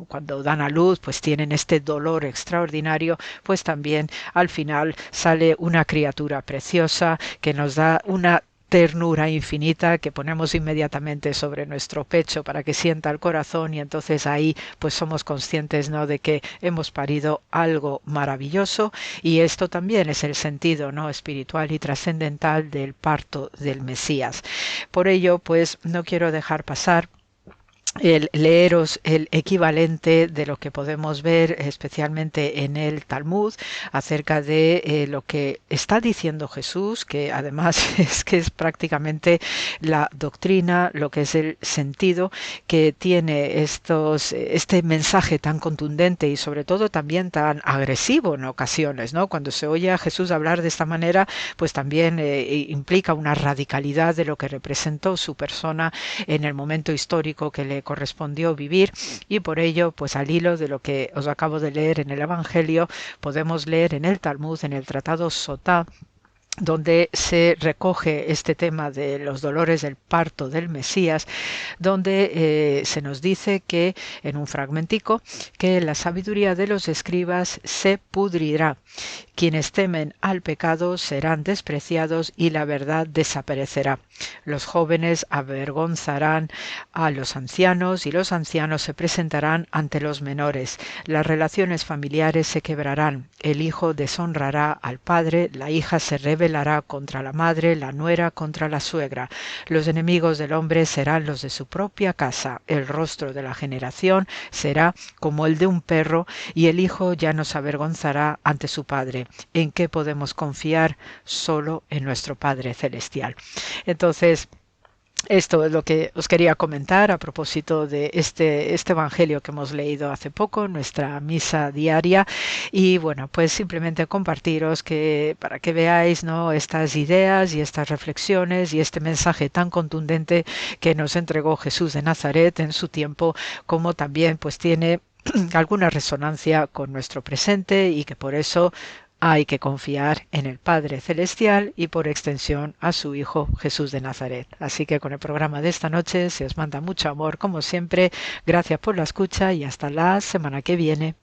cuando dan a luz, pues tienen este dolor extraordinario, pues también al final sale una criatura preciosa que nos da una ternura infinita que ponemos inmediatamente sobre nuestro pecho para que sienta el corazón y entonces ahí pues somos conscientes, ¿no?, de que hemos parido algo maravilloso y esto también es el sentido, ¿no?, espiritual y trascendental del parto del Mesías. Por ello pues no quiero dejar pasar el leeros el equivalente de lo que podemos ver especialmente en el Talmud acerca de lo que está diciendo Jesús, que además es que es prácticamente la doctrina, lo que es el sentido que tiene este mensaje tan contundente y sobre todo también tan agresivo en ocasiones, ¿no? Cuando se oye a Jesús hablar de esta manera, pues también implica una radicalidad de lo que representó su persona en el momento histórico que le correspondió vivir y por ello pues al hilo de lo que os acabo de leer en el Evangelio podemos leer en el Talmud, en el Tratado Sotá, donde se recoge este tema de los dolores del parto del Mesías, donde se nos dice que, en un fragmentico, que la sabiduría de los escribas se pudrirá. Quienes temen al pecado serán despreciados y la verdad desaparecerá. Los jóvenes avergonzarán a los ancianos y los ancianos se presentarán ante los menores. Las relaciones familiares se quebrarán. El hijo deshonrará al padre, la hija se rebelará contra la madre, la nuera contra la suegra. Los enemigos del hombre serán los de su propia casa. El rostro de la generación será como el de un perro y el hijo ya nos avergonzará ante su padre. ¿En qué podemos confiar? Solo en nuestro Padre Celestial. Entonces, esto es lo que os quería comentar a propósito de este evangelio que hemos leído hace poco, nuestra misa diaria. Y bueno, pues simplemente compartiros que para que veáis, ¿no?, estas ideas y estas reflexiones y este mensaje tan contundente que nos entregó Jesús de Nazaret en su tiempo, como también pues tiene alguna resonancia con nuestro presente y que por eso hay que confiar en el Padre Celestial y por extensión a su Hijo Jesús de Nazaret. Así que con el programa de esta noche se os manda mucho amor como siempre. Gracias por la escucha y hasta la semana que viene.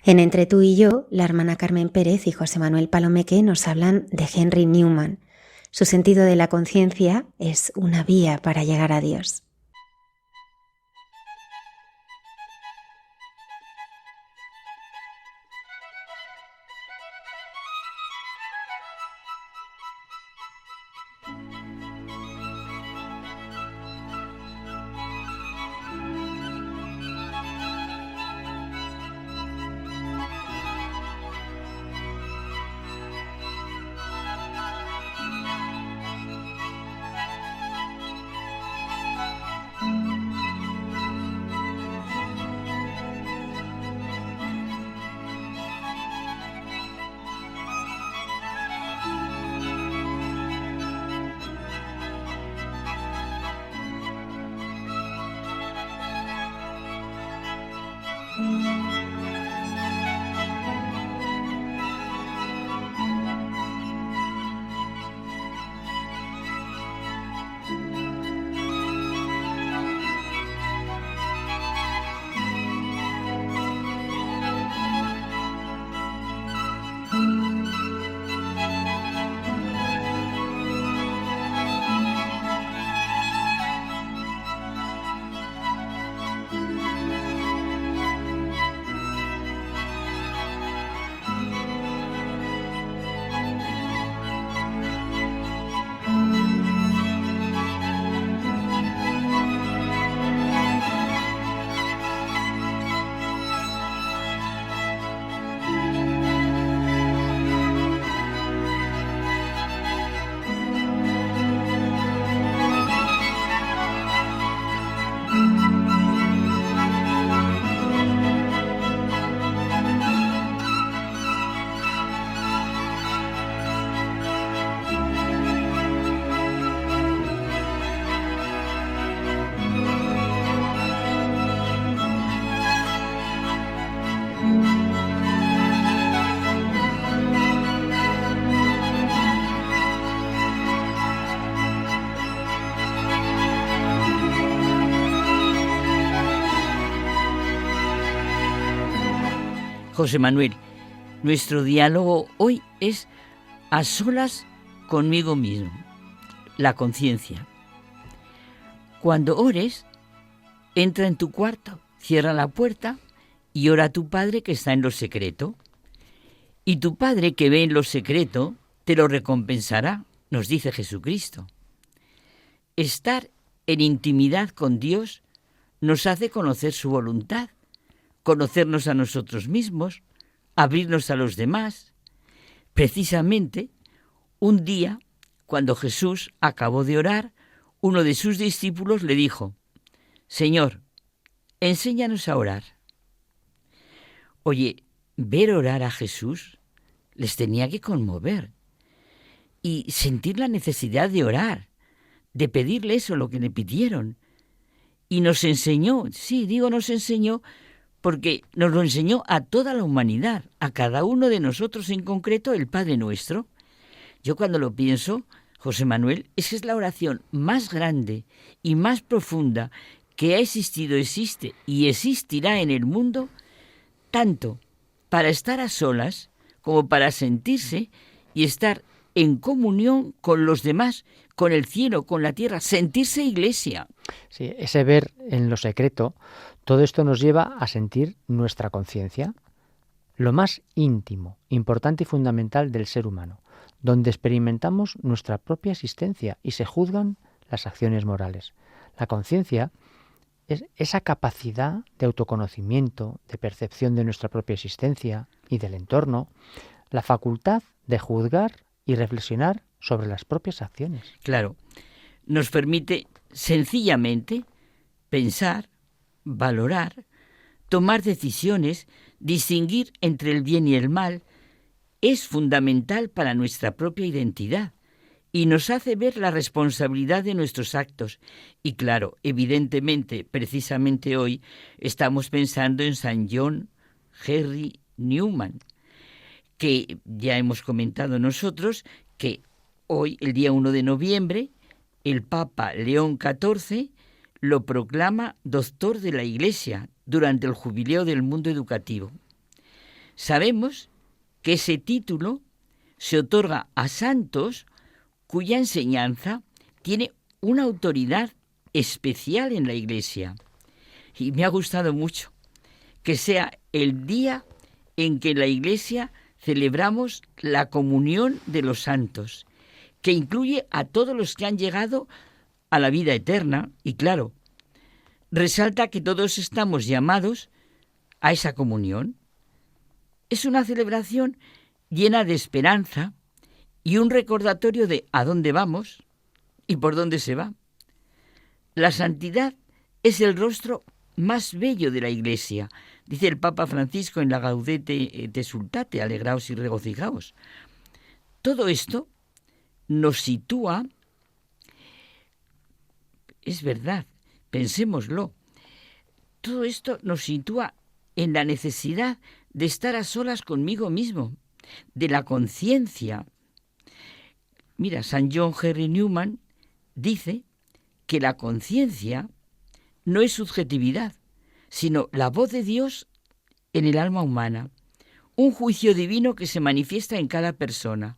En Entre tú y yo, la hermana Carmen Pérez y José Manuel Palomeque nos hablan de Henry Newman. Su sentido de la conciencia es una vía para llegar a Dios.
José Manuel, nuestro diálogo hoy es a solas conmigo mismo, la conciencia. Cuando ores, entra en tu cuarto, cierra la puerta y ora a tu Padre que está en lo secreto. Y tu Padre que ve en lo secreto te lo recompensará, nos dice Jesucristo. Estar en intimidad con Dios nos hace conocer su voluntad, conocernos a nosotros mismos, abrirnos a los demás. Precisamente, un día, cuando Jesús acabó de orar, uno de sus discípulos le dijo: Señor, enséñanos a orar. Oye, ver orar a Jesús les tenía que conmover y sentir la necesidad de orar, de pedirle eso, lo que le pidieron. Y nos enseñó, nos enseñó, porque nos lo enseñó a toda la humanidad, a cada uno de nosotros en concreto, el Padre Nuestro. Yo cuando lo pienso, José Manuel, es que es la oración más grande y más profunda que ha existido, existe y existirá en el mundo, tanto para estar a solas como para sentirse y estar en comunión con los demás, con el cielo, con la tierra, sentirse iglesia.
Sí, ese ver en lo secreto, todo esto nos lleva a sentir nuestra conciencia, lo más íntimo, importante y fundamental del ser humano, donde experimentamos nuestra propia existencia y se juzgan las acciones morales. La conciencia es esa capacidad de autoconocimiento, de percepción de nuestra propia existencia y del entorno, la facultad de juzgar y reflexionar sobre las propias acciones.
Claro, nos permite sencillamente pensar, valorar, tomar decisiones, distinguir entre el bien y el mal. Es fundamental para nuestra propia identidad y nos hace ver la responsabilidad de nuestros actos. Y claro, evidentemente, precisamente hoy estamos pensando en San John Henry Newman, que ya hemos comentado nosotros que hoy, el día 1 de noviembre, el Papa León XIV lo proclama doctor de la Iglesia durante el Jubileo del Mundo Educativo. Sabemos que ese título se otorga a santos cuya enseñanza tiene una autoridad especial en la Iglesia. Y me ha gustado mucho que sea el día en que en la Iglesia celebramos la comunión de los santos, que incluye a todos los que han llegado a la vida eterna, y claro, resalta que todos estamos llamados a esa comunión. Es una celebración llena de esperanza y un recordatorio de a dónde vamos y por dónde se va. La santidad es el rostro más bello de la Iglesia, dice el Papa Francisco en la Gaudete et Exsultate, alegraos y regocijaos. Todo esto nos sitúa, es verdad, pensémoslo, todo esto nos sitúa en la necesidad de estar a solas conmigo mismo, de la conciencia. Mira, San John Henry Newman dice que la conciencia no es subjetividad, sino la voz de Dios en el alma humana, un juicio divino que se manifiesta en cada persona.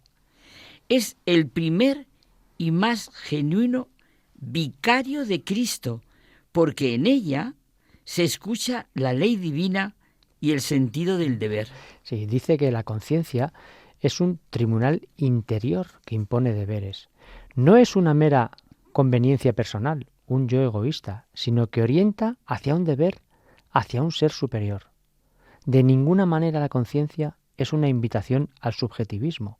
Es el primer y más genuino vicario de Cristo, porque en ella se escucha la ley divina y el sentido del deber.
Sí, dice que la conciencia es un tribunal interior que impone deberes. No es una mera conveniencia personal, un yo egoísta, sino que orienta hacia un deber, hacia un ser superior. De ninguna manera la conciencia es una invitación al subjetivismo,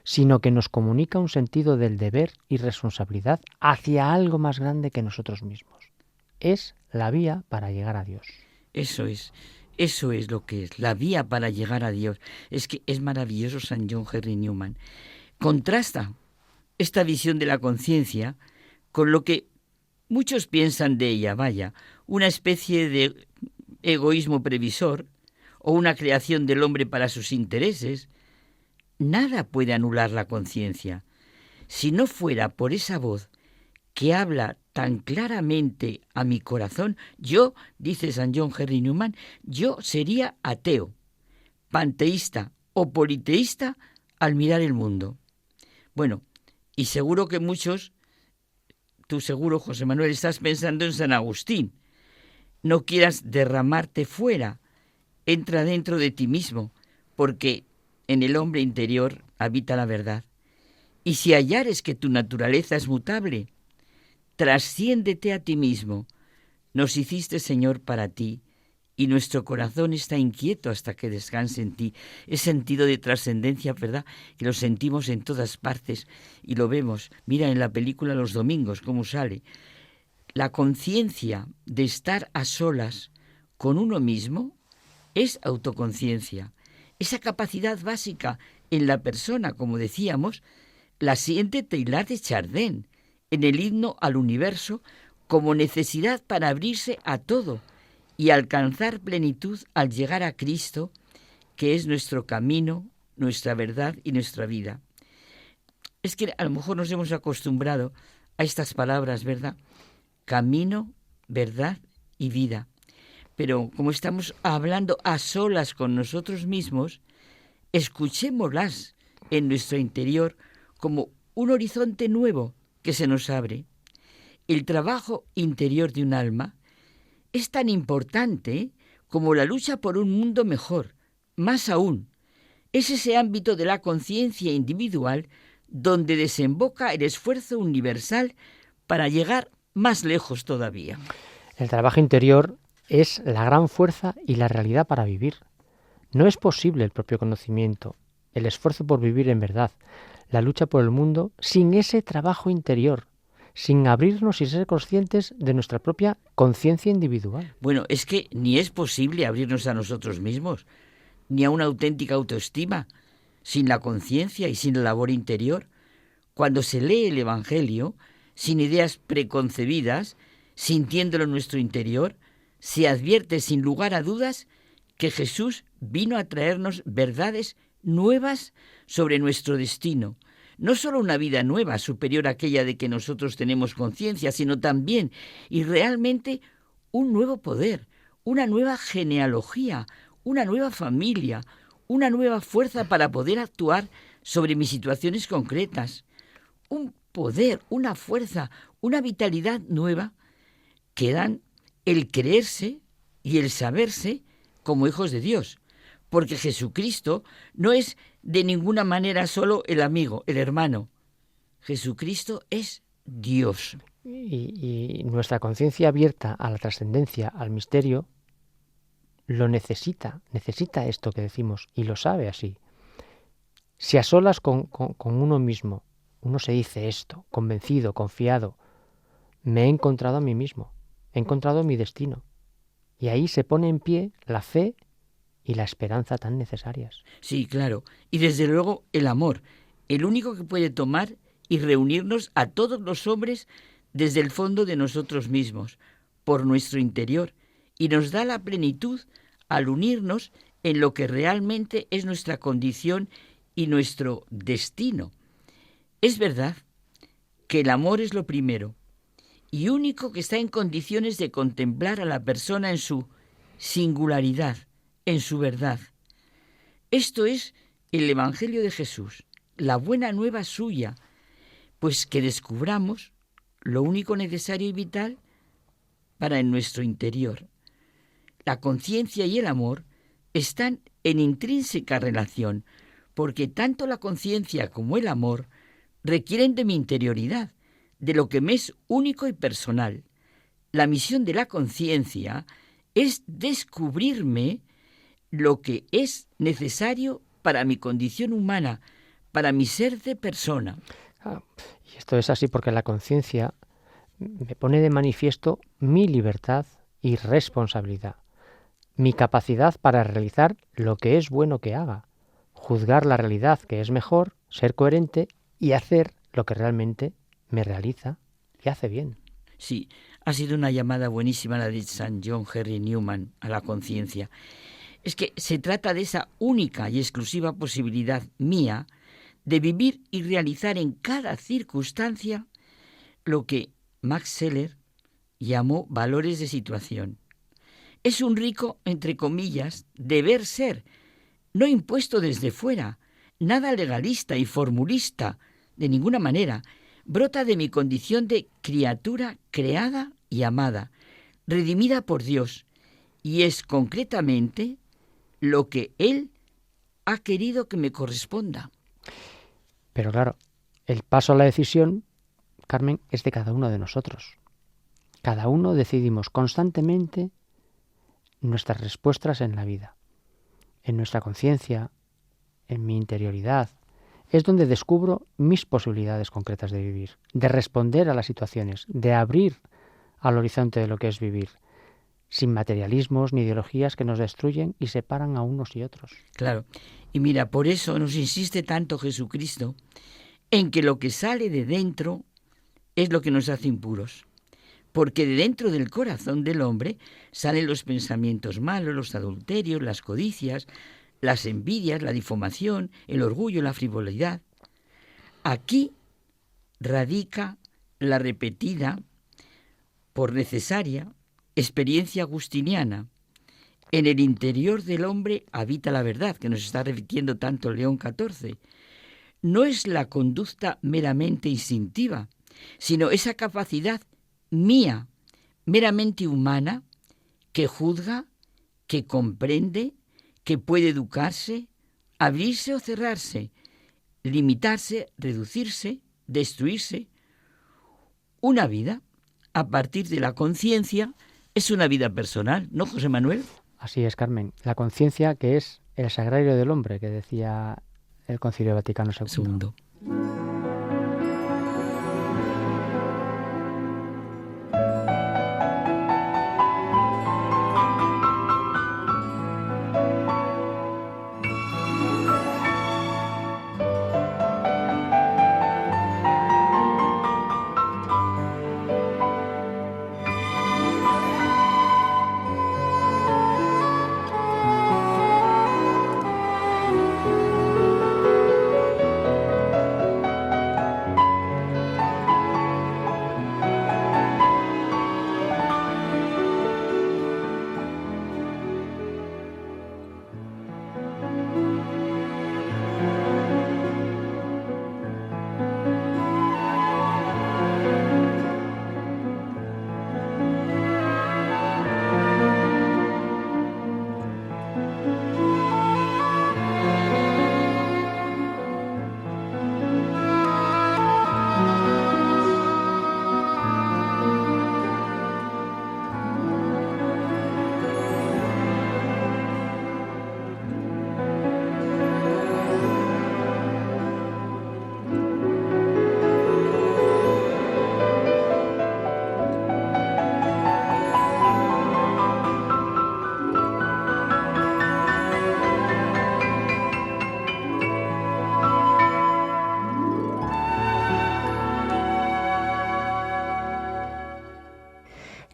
sino que nos comunica un sentido del deber y responsabilidad hacia algo más grande que nosotros mismos. Es la vía para llegar a Dios.
Eso es lo que es, la vía para llegar a Dios. Es que es maravilloso San John Henry Newman. Contrasta esta visión de la conciencia con lo que muchos piensan de ella, una especie de egoísmo previsor o una creación del hombre para sus intereses. Nada puede anular la conciencia. Si no fuera por esa voz que habla tan claramente a mi corazón, yo, dice San John Henry Newman, yo sería ateo, panteísta o politeísta al mirar el mundo. Bueno, y seguro que muchos, tú seguro, José Manuel, estás pensando en San Agustín. No quieras derramarte fuera, entra dentro de ti mismo, porque en el hombre interior habita la verdad. Y si hallares que tu naturaleza es mutable, trasciéndete a ti mismo. Nos hiciste, Señor, para ti, y nuestro corazón está inquieto hasta que descanse en ti. Es sentido de trascendencia, ¿verdad?, que lo sentimos en todas partes y lo vemos. Mira en la película Los Domingos cómo sale. La conciencia de estar a solas con uno mismo es autoconciencia. Esa capacidad básica en la persona, como decíamos, la siente Teilhard de Chardin en el himno al universo como necesidad para abrirse a todo y alcanzar plenitud al llegar a Cristo, que es nuestro camino, nuestra verdad y nuestra vida. Es que a lo mejor nos hemos acostumbrado a estas palabras, ¿verdad? Camino, verdad y vida. Pero como estamos hablando a solas con nosotros mismos, escuchémoslas en nuestro interior como un horizonte nuevo que se nos abre. El trabajo interior de un alma es tan importante como la lucha por un mundo mejor. Más aún, es ese ámbito de la conciencia individual donde desemboca el esfuerzo universal para llegar más lejos todavía.
El trabajo interior es la gran fuerza y la realidad para vivir. No es posible el propio conocimiento, el esfuerzo por vivir en verdad, la lucha por el mundo sin ese trabajo interior, sin abrirnos y ser conscientes de nuestra propia conciencia individual.
Bueno, es que ni es posible abrirnos a nosotros mismos, ni a una auténtica autoestima, sin la conciencia y sin la labor interior. Cuando se lee el Evangelio, sin ideas preconcebidas, sintiéndolo en nuestro interior, se advierte sin lugar a dudas que Jesús vino a traernos verdades nuevas sobre nuestro destino. No solo una vida nueva, superior a aquella de que nosotros tenemos conciencia, sino también y realmente un nuevo poder, una nueva genealogía, una nueva familia, una nueva fuerza para poder actuar sobre mis situaciones concretas, un poder, una fuerza, una vitalidad nueva que dan el creerse y el saberse como hijos de Dios, porque Jesucristo no es de ninguna manera solo el amigo, el hermano. Jesucristo es Dios.
Y nuestra conciencia abierta a la trascendencia, al misterio, lo necesita esto que decimos y lo sabe así. Si a solas con uno mismo uno se dice esto, convencido, confiado, me he encontrado a mí mismo, he encontrado mi destino. Y ahí se pone en pie la fe y la esperanza tan necesarias.
Sí, claro. Y desde luego el amor, el único que puede tomar y reunirnos a todos los hombres desde el fondo de nosotros mismos, por nuestro interior, y nos da la plenitud al unirnos en lo que realmente es nuestra condición y nuestro destino. Es verdad que el amor es lo primero y único que está en condiciones de contemplar a la persona en su singularidad, en su verdad. Esto es el Evangelio de Jesús, la buena nueva suya, pues que descubramos lo único necesario y vital para en nuestro interior. La conciencia y el amor están en intrínseca relación, porque tanto la conciencia como el amor requieren de mi interioridad, de lo que me es único y personal. La misión de la conciencia es descubrirme lo que es necesario para mi condición humana, para mi ser de persona.
Y esto es así porque la conciencia me pone de manifiesto mi libertad y responsabilidad, mi capacidad para realizar lo que es bueno que haga, juzgar la realidad que es mejor, ser coherente y hacer lo que realmente me realiza y hace bien.
Sí, ha sido una llamada buenísima la de San John Henry Newman a la conciencia. Es que se trata de esa única y exclusiva posibilidad mía de vivir y realizar en cada circunstancia lo que Max Scheler llamó valores de situación. Es un rico, entre comillas, deber ser, no impuesto desde fuera, nada legalista y formulista, de ninguna manera. Brota de mi condición de criatura creada y amada, redimida por Dios, y es concretamente lo que Él ha querido que me corresponda.
Pero claro, el paso a la decisión, Carmen, es de cada uno de nosotros. Cada uno decidimos constantemente nuestras respuestas en la vida, en nuestra conciencia, en mi interioridad. Es donde descubro mis posibilidades concretas de vivir, de responder a las situaciones, de abrir al horizonte de lo que es vivir, sin materialismos ni ideologías que nos destruyen y separan a unos y otros.
Claro, y mira, por eso nos insiste tanto Jesucristo en que lo que sale de dentro es lo que nos hace impuros. Porque de dentro del corazón del hombre salen los pensamientos malos, los adulterios, las codicias, las envidias, la difamación, el orgullo, la frivolidad. Aquí radica la repetida, por necesaria, experiencia agustiniana. En el interior del hombre habita la verdad, que nos está repitiendo tanto León XIV. No es la conducta meramente instintiva, sino esa capacidad mía, meramente humana, que juzga, que comprende, que puede educarse, abrirse o cerrarse, limitarse, reducirse, destruirse. Una vida, a partir de la conciencia, es una vida personal, ¿no, José Manuel?
Así es, Carmen. La conciencia, que es el sagrario del hombre, que decía el Concilio Vaticano II.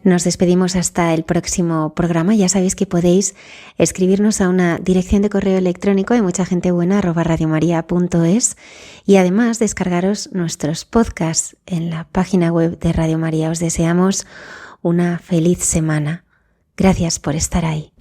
Nos despedimos hasta el próximo programa. Ya sabéis que podéis escribirnos a una dirección de correo electrónico de muchagentebuena@radiomaria.es y además descargaros nuestros podcasts en la página web de Radio María. Os deseamos una feliz semana. Gracias por estar ahí.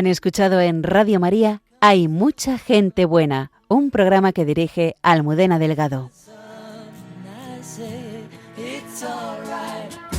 Han escuchado en Radio María Hay mucha gente buena, un programa que dirige Almudena Delgado.
It's alright.